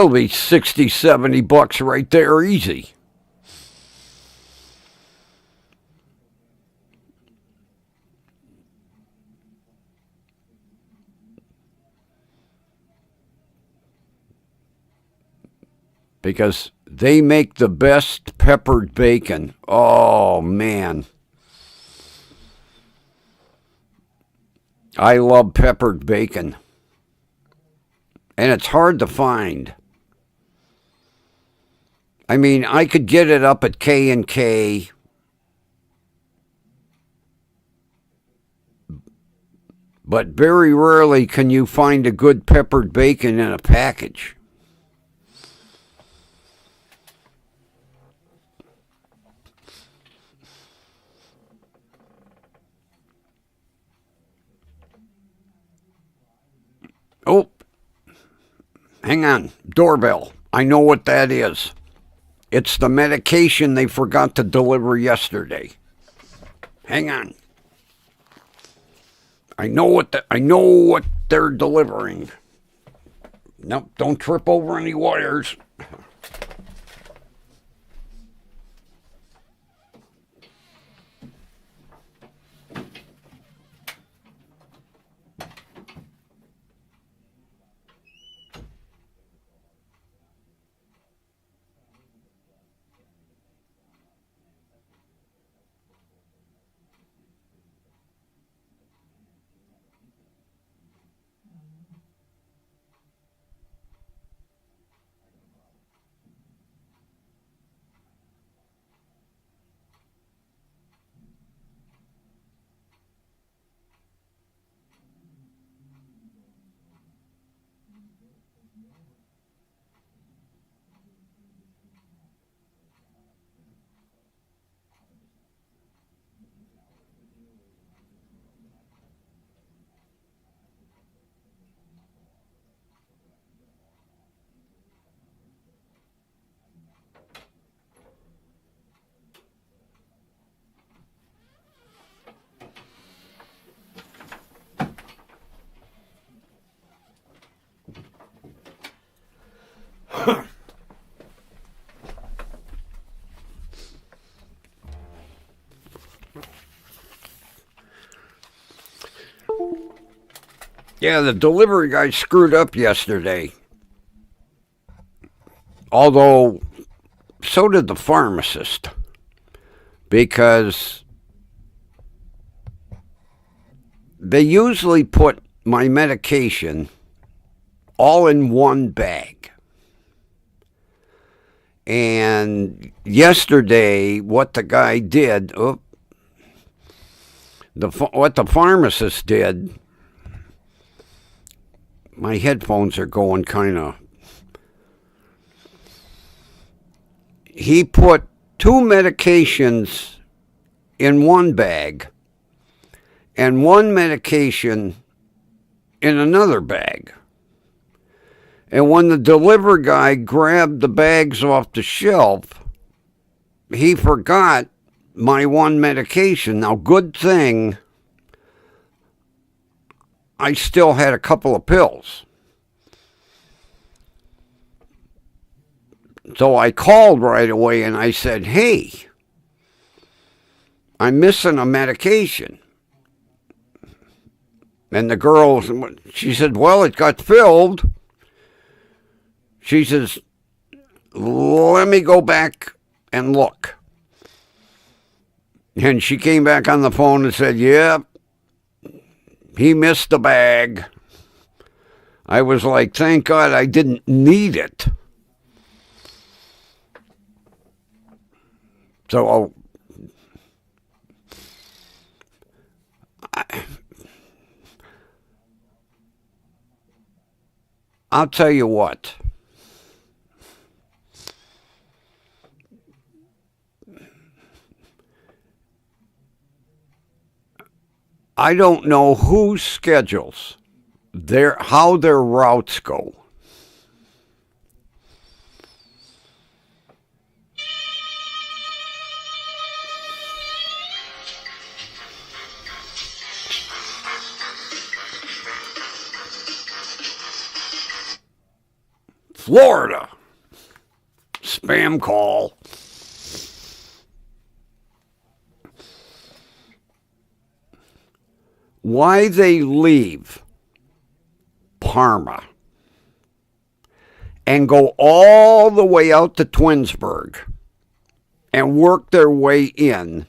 be 60, 70 bucks right there easy. Because they make the best peppered bacon. Oh, man. I love peppered bacon. And it's hard to find. I mean, I could get it up at K&K. But very rarely can you find a good peppered bacon in a package. Oh, hang on. Doorbell. I know what that is. It's the medication they forgot to deliver yesterday. Hang on. I know what they're delivering. Nope, don't trip over any wires. Yeah, the delivery guy screwed up yesterday. Although, so did the pharmacist. Because they usually put my medication all in one bag. And yesterday, what the guy did, what the pharmacist did, my headphones are going kind of. He put 2 medications in one bag and 1 medication in another bag. And when the delivery guy grabbed the bags off the shelf, he forgot my 1 medication. Now, good thing I still had a couple of pills. So I called right away and I said, hey, I'm missing a medication. And the girl, she said, well, it got filled. She says, let me go back and look. And she came back on the phone and said, yeah, he missed the bag. I was like, thank God I didn't need it. So I'll tell you what. I don't know who schedules how their routes go. Florida. Spam call. Why they leave Parma and go all the way out to Twinsburg and work their way in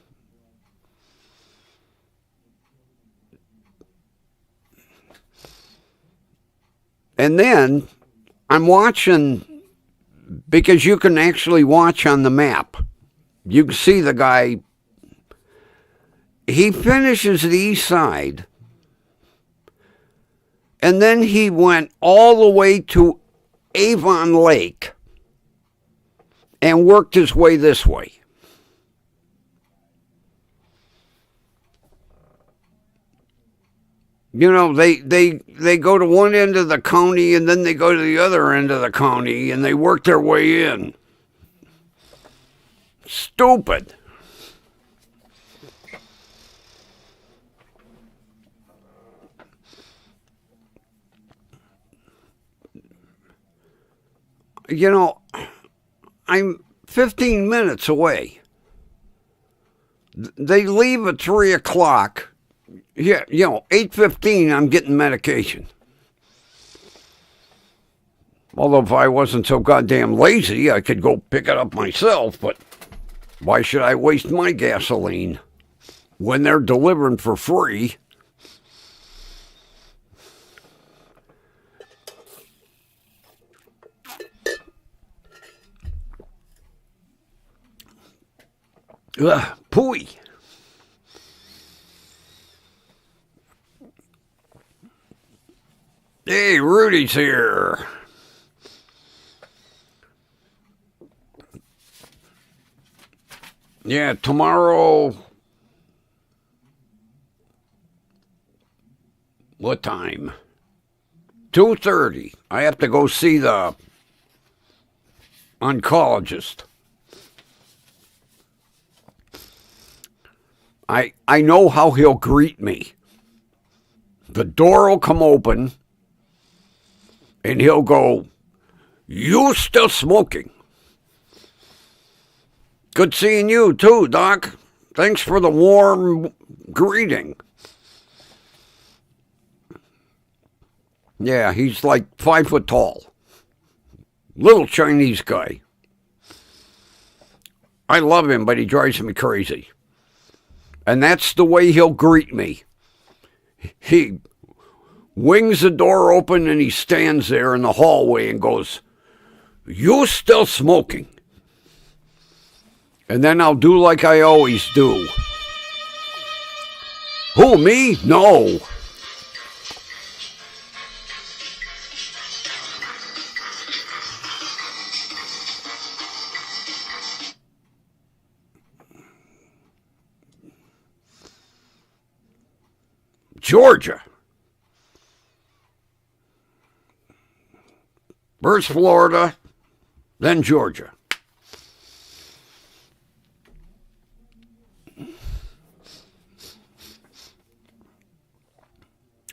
And then I'm watching, because you can actually watch on the map. You can see the guy. He finishes the east side, and then he went all the way to Avon Lake and worked his way this way. You know, they go to one end of the county and then they go to the other end of the county and they work their way in. Stupid. You know, I'm 15 minutes away. They leave at 3 o'clock. Yeah, 8:15, I'm getting medication. Although if I wasn't so goddamn lazy, I could go pick it up myself, but why should I waste my gasoline when they're delivering for free? Ugh, pooey. Hey, Rudy's here. Yeah, tomorrow. What time? 2:30. I have to go see the oncologist. I know how he'll greet me. The door will come open, and he'll go, "You still smoking? Good seeing you too, Doc. Thanks for the warm greeting." Yeah, he's like 5 foot tall. Little Chinese guy. I love him, but he drives me crazy. And that's the way he'll greet me. He wings the door open and he stands there in the hallway and goes, "You still smoking?" And then I'll do like I always do. Who, me? No. Georgia. First Florida, then Georgia.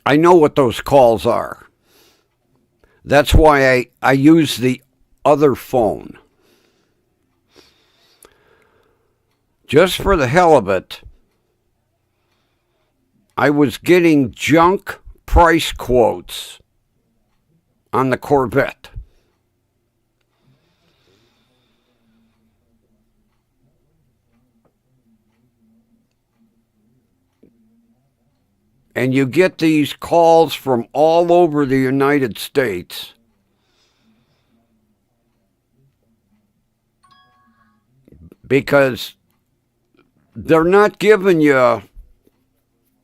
I know what those calls are. That's why I use the other phone. Just for the hell of it, I was getting junk price quotes on the Corvette. And you get these calls from all over the United States. Because they're not giving you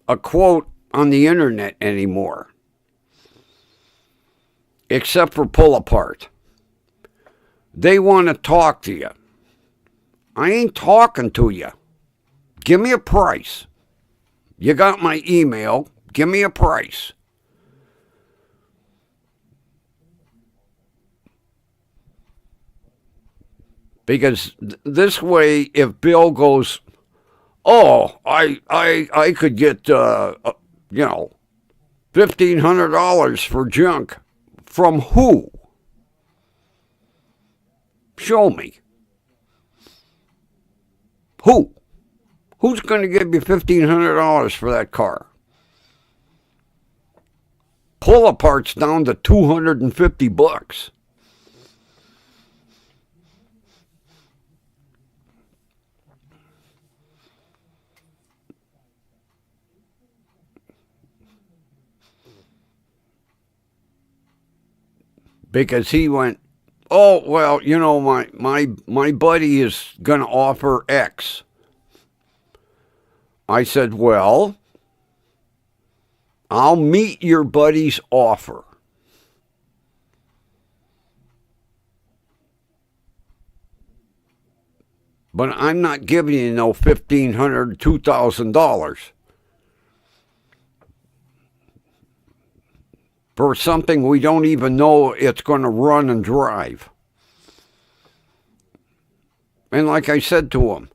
a quote on the internet anymore. Except for pull apart. They want to talk to you. I ain't talking to you. Give me a price. You got my email. Give me a price. Because this way, if Bill goes, "Oh, I could get $1,500 for junk," from who? Show me. Who? Who's going to give you $1,500 for that car? Pull apart's down to $250. because he went, oh, well, you know, my buddy is going to offer X. I said, well, I'll meet your buddy's offer. But I'm not giving you no $1,500, $2,000 for something we don't even know it's going to run and drive. And like I said to him,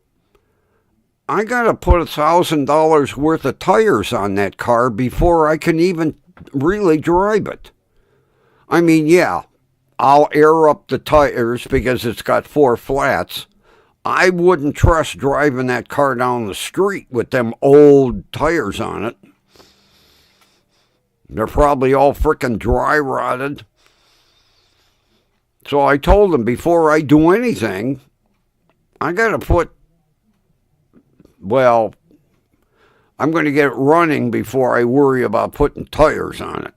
I got to put $1,000 worth of tires on that car before I can even really drive it. I mean, yeah, I'll air up the tires because it's got 4 flats. I wouldn't trust driving that car down the street with them old tires on it. They're probably all frickin' dry rotted. So I told him before I do anything, I got to put, well, I'm going to get it running before I worry about putting tires on it.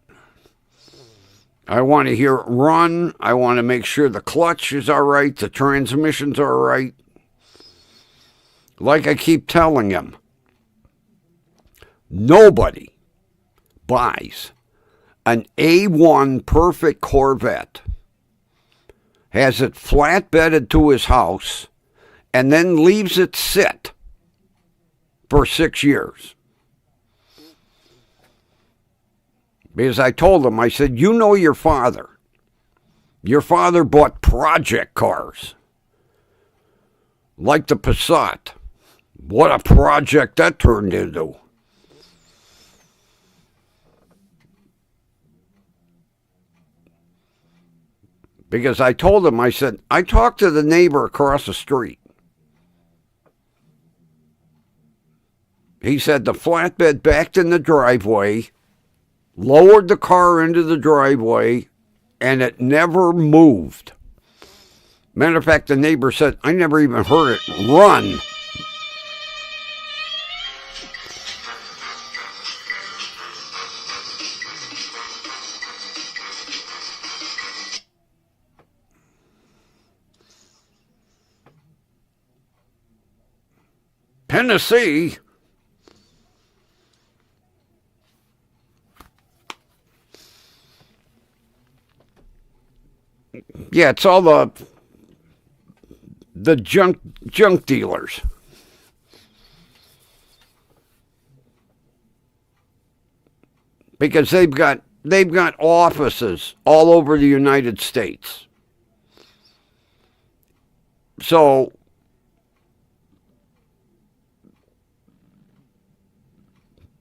I want to hear it run. I want to make sure the clutch is all right, the transmission's all right. Like I keep telling him, nobody buys an A1 perfect Corvette, has it flatbedded to his house, and then leaves it sit for 6 years. Because I told him, I said, you know your father. Your father bought project cars, like the Passat. What a project that turned into. Because I told him, I said, I talked to the neighbor across the street. He said the flatbed backed in the driveway, lowered the car into the driveway, and it never moved. Matter of fact, the neighbor said, I never even heard it run. Tennessee. Yeah, it's all the junk dealers. Because they've got offices all over the United States. So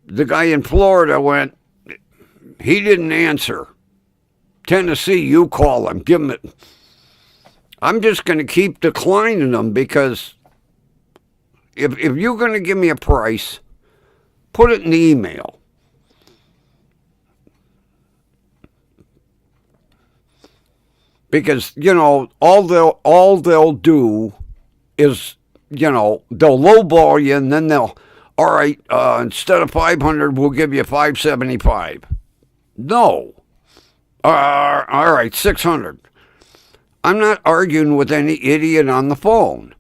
the guy in Florida went, he didn't answer. Tennessee, you call him. Give him it. I'm just going to keep declining them because if you're going to give me a price, put it in the email. Because, you know, all they'll do is, you know, they'll lowball you and then they'll, all right, instead of 500, we'll give you 575. No. All right, 600. I'm not arguing with any idiot on the phone.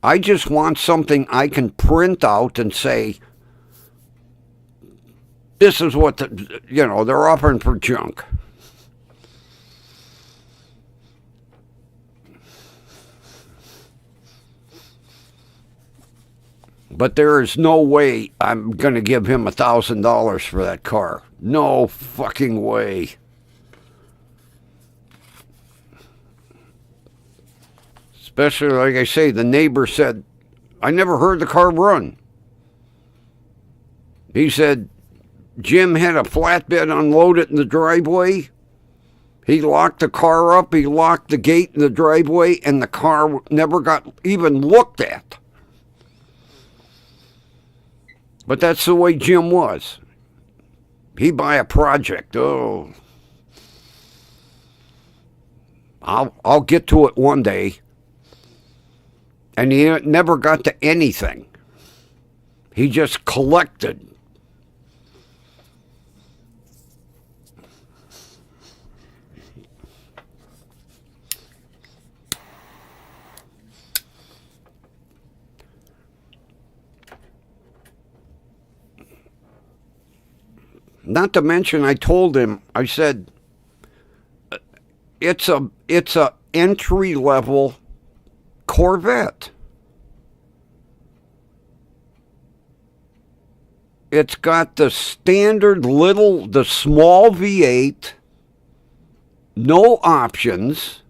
I just want something I can print out and say, this is what they're offering for junk. But there is no way I'm going to give him $1,000 for that car. No fucking way. Especially, like I say, the neighbor said, I never heard the car run. He said, Jim had a flatbed unloaded in the driveway. He locked the car up. He locked the gate in the driveway, and the car never got even looked at. But that's the way Jim was. He'd buy a project. Oh, I'll get to it one day. And he never got to anything. He just collected. Not to mention, I told him, I said, it's a entry level Corvette. It's got the standard the small V8, no options.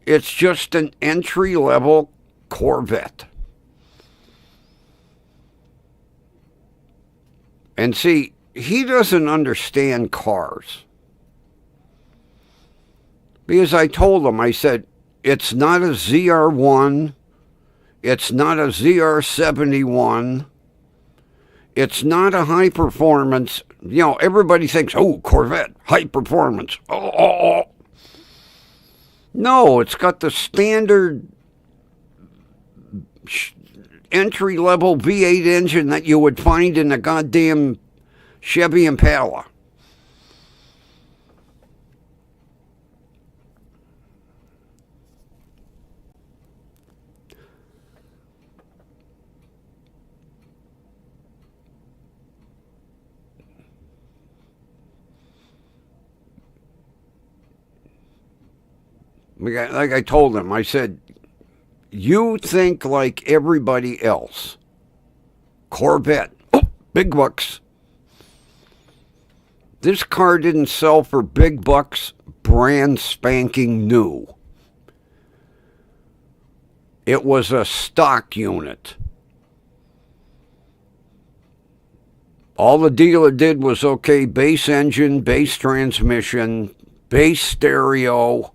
It's just an entry level Corvette. And see, he doesn't understand cars. Because I told him, I said, it's not a ZR1, it's not a ZR71, it's not a high performance. Everybody thinks, oh, Corvette, high performance. Oh. No, it's got the standard entry level V8 engine that you would find in a goddamn Chevy Impala. Like I told him, I said, you think like everybody else. Corvette, big bucks. This car didn't sell for big bucks, brand spanking new. It was a stock unit. All the dealer did was, okay, base engine, base transmission, base stereo.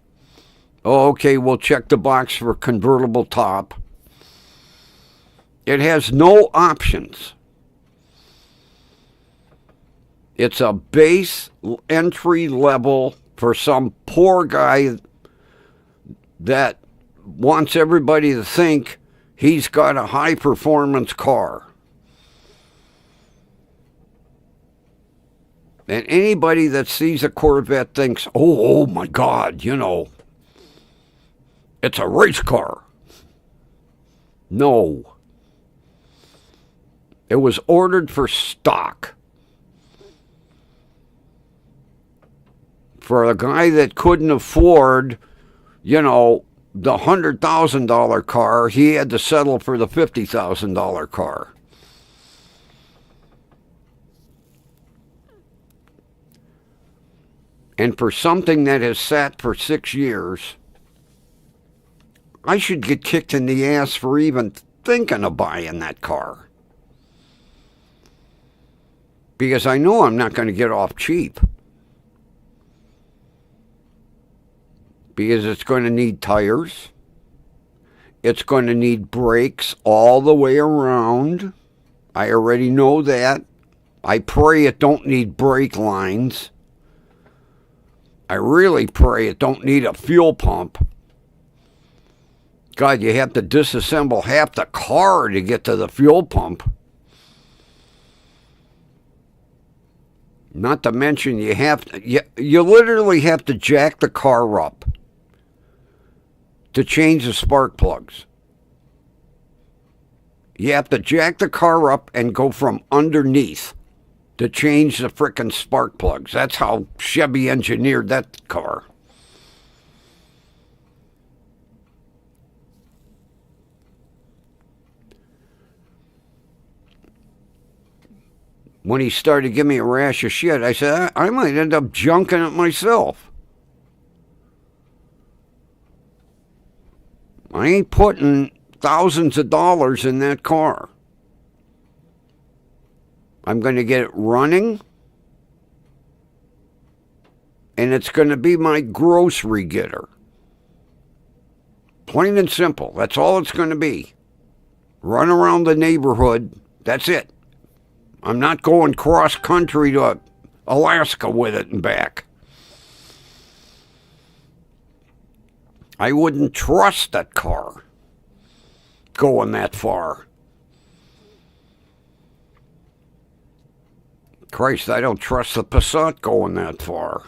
Oh, okay, we'll check the box for convertible top. It has no options. It's a base entry level for some poor guy that wants everybody to think he's got a high performance car. And anybody that sees a Corvette thinks, oh my God, it's a race car. No. It was ordered for stock. For a guy that couldn't afford, the $100,000 car, he had to settle for the $50,000 car. And for something that has sat for 6 years, I should get kicked in the ass for even thinking of buying that car. Because I know I'm not going to get off cheap. Because it's going to need tires. It's going to need brakes all the way around. I already know that. I pray it don't need brake lines. I really pray it don't need a fuel pump. God, you have to disassemble half the car to get to the fuel pump. Not to mention you literally have to jack the car up to change the spark plugs. You have to jack the car up and go from underneath to change the frickin' spark plugs. That's how Chevy engineered that car. When he started giving me a rash of shit, I said, I might end up junking it myself. I ain't putting thousands of dollars in that car. I'm going to get it running, and it's going to be my grocery getter. Plain and simple. That's all it's going to be. Run around the neighborhood. That's it. I'm not going cross country to Alaska with it and back. I wouldn't trust that car going that far. Christ, I don't trust the Passat going that far.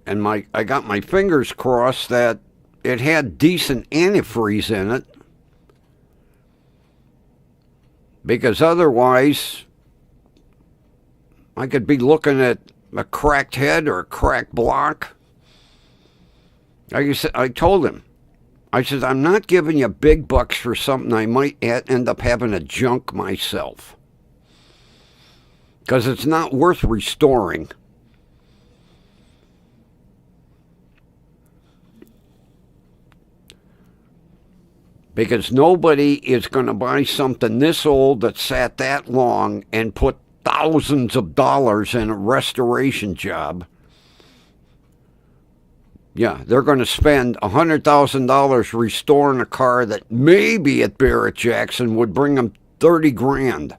and I got my fingers crossed that it had decent antifreeze in it, because otherwise I could be looking at a cracked head or a cracked block. I told him, I said, I'm not giving you big bucks for something I might end up having to junk myself, because it's not worth restoring. Because nobody is going to buy something this old that sat that long and put thousands of dollars in a restoration job. Yeah, they're going to spend $100,000 restoring a car that maybe at Barrett Jackson would bring them 30 grand.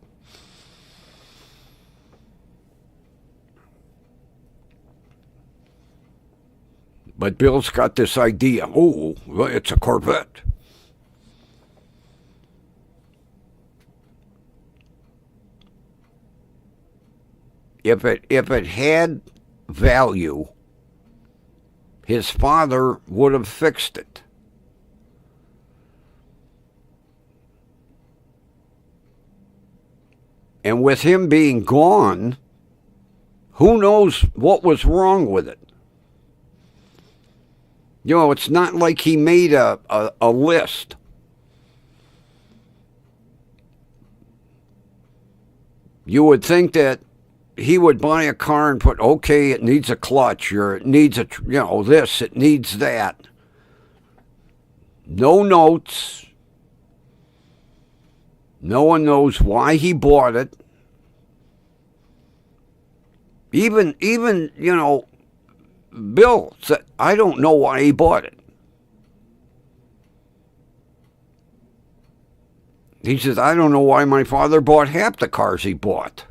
But Bill's got this idea. Oh, well, it's a Corvette. If it had value, his father would have fixed it. And with him being gone, who knows what was wrong with it? You know, it's not like he made a list. You would think that he would buy a car and put, okay, it needs a clutch, or it needs this, it needs that. No notes. No one knows why he bought it. Even Bill said, I don't know why he bought it. He says, I don't know why my father bought half the cars he bought.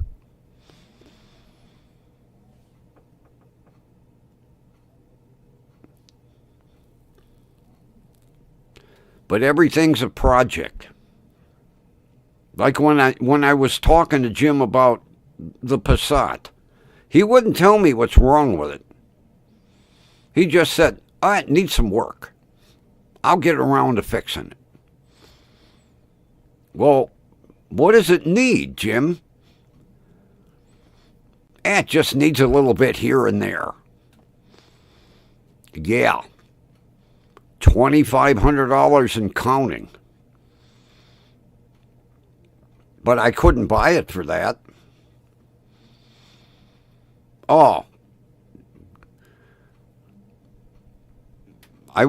But everything's a project. Like when I was talking to Jim about the Passat, he wouldn't tell me what's wrong with it. He just said, it needs some work. I'll get around to fixing it. Well, what does it need, Jim? It just needs a little bit here and there. Yeah. $2,500 and counting. But I couldn't buy it for that. Oh. I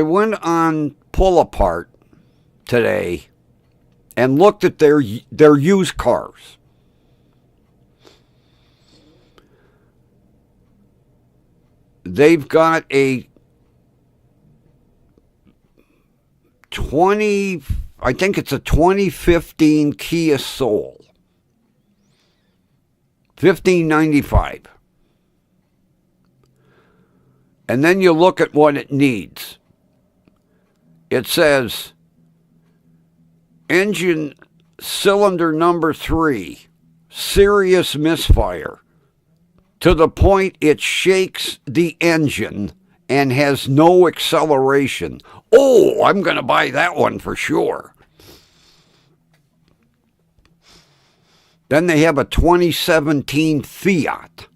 went on Pull Apart today and looked at their used cars. They've got a I think it's a 2015 Kia Soul. $1,595. And then you look at what it needs. It says engine cylinder number 3, serious misfire, to the point it shakes the engine and has no acceleration. Oh, I'm going to buy that one for sure. Then they have a 2017 Fiat,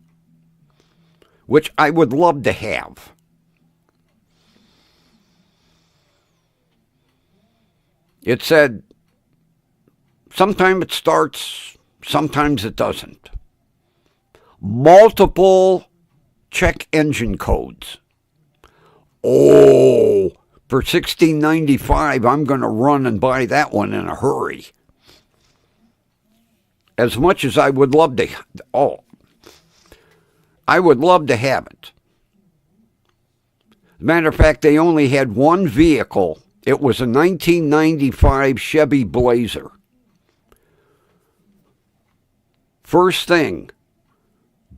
which I would love to have. It said, sometimes it starts, sometimes it doesn't. Multiple check engine codes. Oh, for $1,695, I'm going to run and buy that one in a hurry. As much as I would love to, I would love to have it. As a matter of fact, they only had one vehicle. It was a 1995 Chevy Blazer. First thing,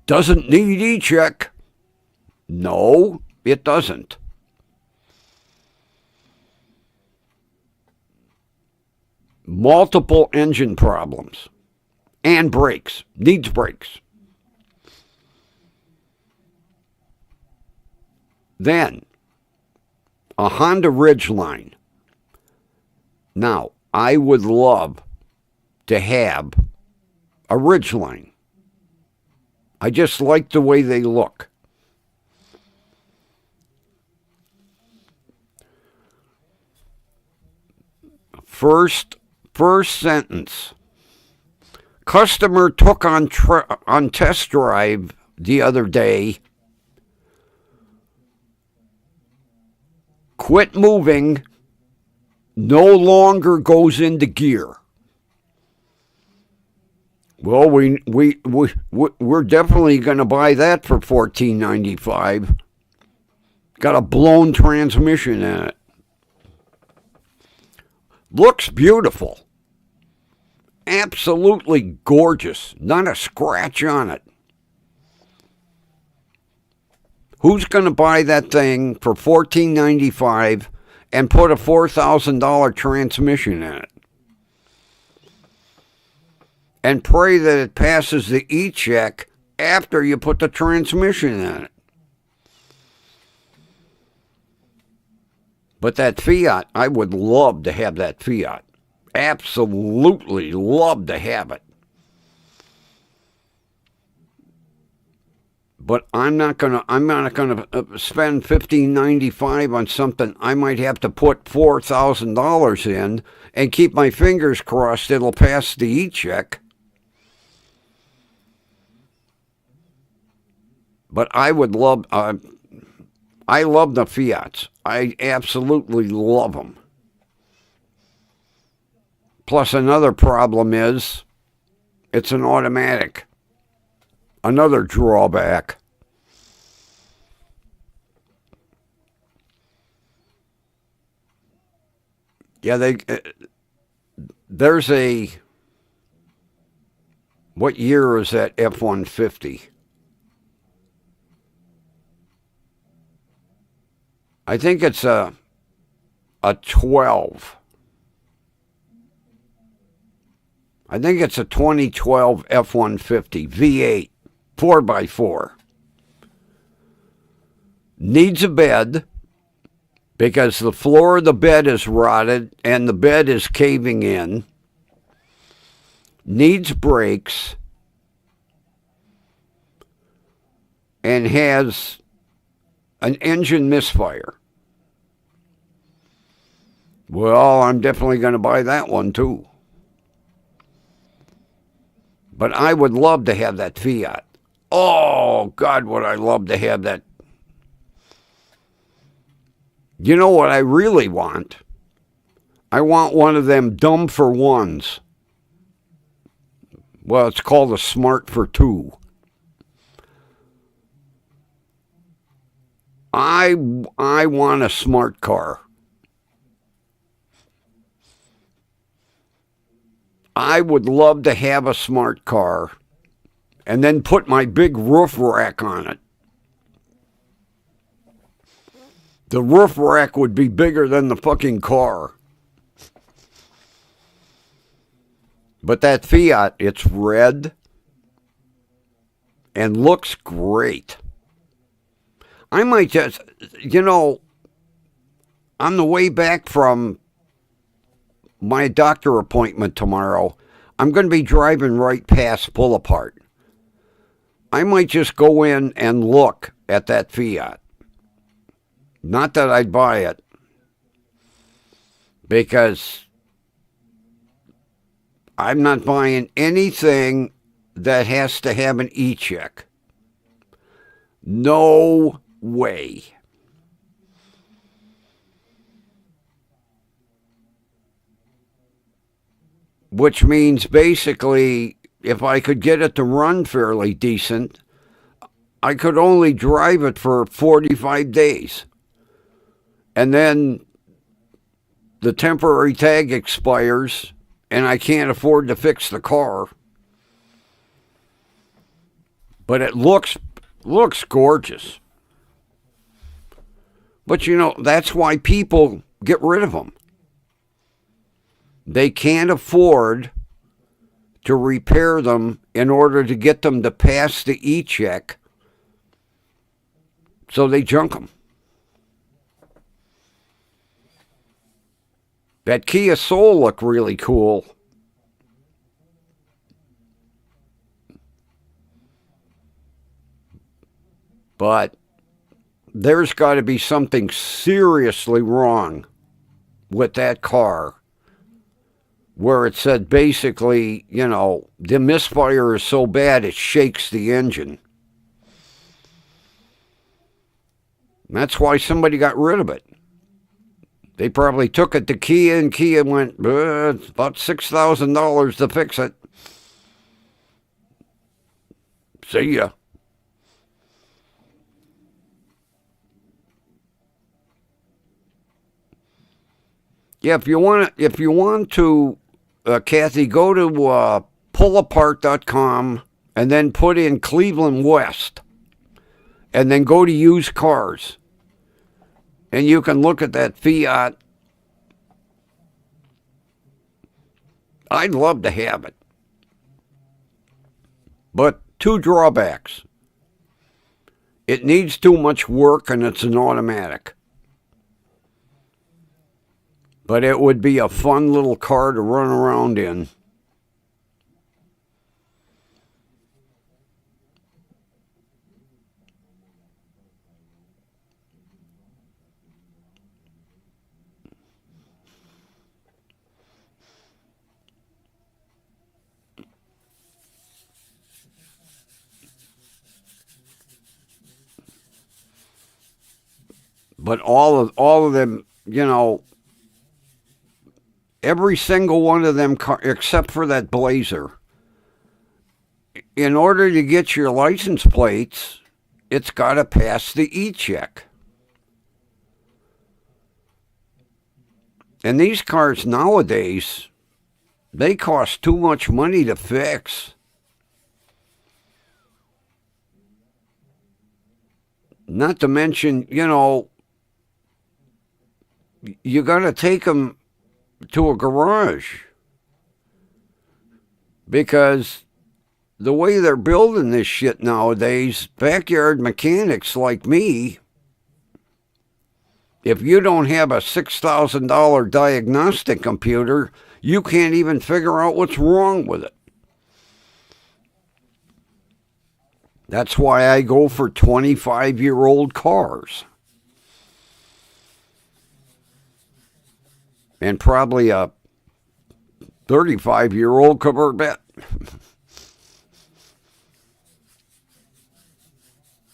doesn't need e-check. No, it doesn't. Multiple engine problems and brakes. Needs brakes. Then, a Honda Ridgeline. Now, I would love to have a Ridgeline. I just like the way they look. First sentence. Customer took on test drive the other day. Quit moving. No longer goes into gear. Well, we're definitely going to buy that for $14.95. Got a blown transmission in it. Looks beautiful. Absolutely gorgeous. Not a scratch on it. Who's going to buy that thing for $14.95 and put a $4,000 transmission in it? And pray that it passes the E-check after you put the transmission in it. But that Fiat, I would love to have that Fiat. Absolutely love to have it. But I'm not gonna spend $15.95 on something I might have to put $4,000 in and keep my fingers crossed it'll pass the E-check. But I would love. I love the Fiats. I absolutely love them. Plus, another problem is it's an automatic. Another drawback. Yeah, there's a, what year is that F-150? I think it's a 12. I think it's a 2012 F-150 V8 4x4. Needs a bed because the floor of the bed is rotted and the bed is caving in. Needs brakes and has an engine misfire. Well, I'm definitely going to buy that one too. But I would love to have that Fiat. Oh, God, would I love to have that. You know what I really want? I want one of them dumb for ones. Well, it's called a smart for two. I want a smart car. I would love to have a smart car and then put my big roof rack on it. The roof rack would be bigger than the fucking car. But that Fiat, it's red and looks great. I might just, on the way back from my doctor appointment tomorrow, I'm going to be driving right past Pull-Apart. I might just go in and look at that Fiat. Not that I'd buy it, because I'm not buying anything that has to have an E-check. No way. Which means basically, if I could get it to run fairly decent, I could only drive it for 45 days. And then the temporary tag expires and I can't afford to fix the car. But it looks gorgeous. But that's why people get rid of them. They can't afford to repair them in order to get them to pass the E-check, so they junk them. That Kia Soul looked really cool. But there's got to be something seriously wrong with that car where it said basically, you know, the misfire is so bad it shakes the engine. That's why somebody got rid of it. They probably took it to Kia, and Kia went, it's about $6,000 to fix it. See ya. Yeah, if you want to, Kathy, go to pullapart.com and then put in Cleveland West, and then go to used cars, and you can look at that Fiat. I'd love to have it, but two drawbacks. It needs too much work, and it's an automatic. But it would be a fun little car to run around in. But all of them, you know, every single one of them, except for that Blazer, in order to get your license plates, it's got to pass the E-check. And these cars nowadays, they cost too much money to fix. Not to mention, you know, you got to take them to a garage, because the way they're building this shit nowadays, backyard mechanics like me, if you don't have a $6,000 diagnostic computer, you can't even figure out what's wrong with it. That's why I go for 25-year-old cars. And probably a 35-year-old Corvette.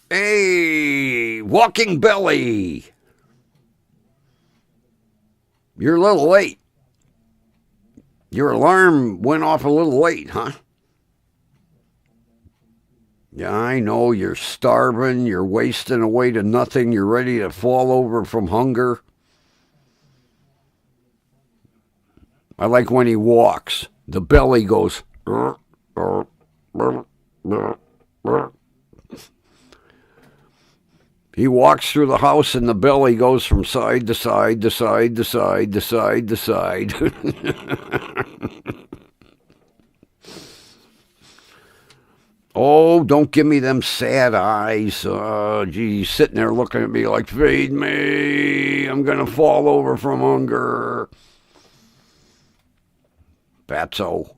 Hey, Walking Belly. You're a little late. Your alarm went off a little late, huh? Yeah, I know, you're starving, you're wasting away to nothing, you're ready to fall over from hunger. I like when he walks. The belly goes. He walks through the house and the belly goes from side to side to side to side to side to side. Oh, don't give me them sad eyes. Gee, he's sitting there looking at me like, feed me. I'm going to fall over from hunger. Fatso.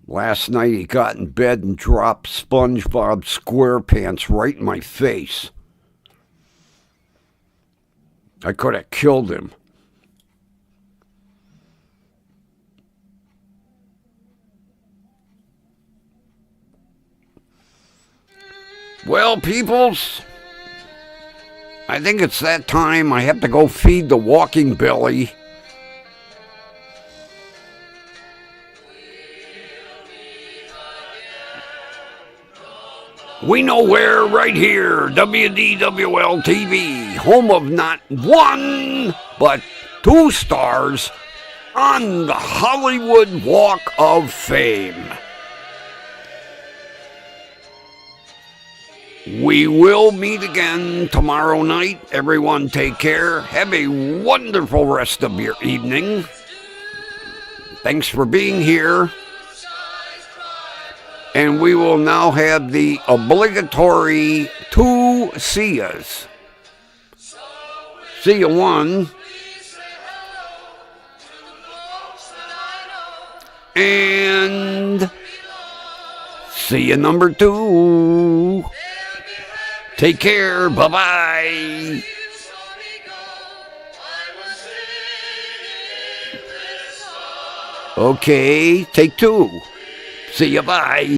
Last night he got in bed and dropped SpongeBob SquarePants right in my face. I could have killed him. Well, peoples, I think it's that time. I have to go feed the walking belly. We know where, right here, WDWL TV, home of not one, but 2 stars on the Hollywood Walk of Fame. We will meet again tomorrow night. Everyone take care. Have a wonderful rest of your evening. Thanks for being here. And we will now have the obligatory 2 see-yas. See ya 1. And see ya number 2. Take care. Bye-bye. Okay, take 2. See ya. Bye.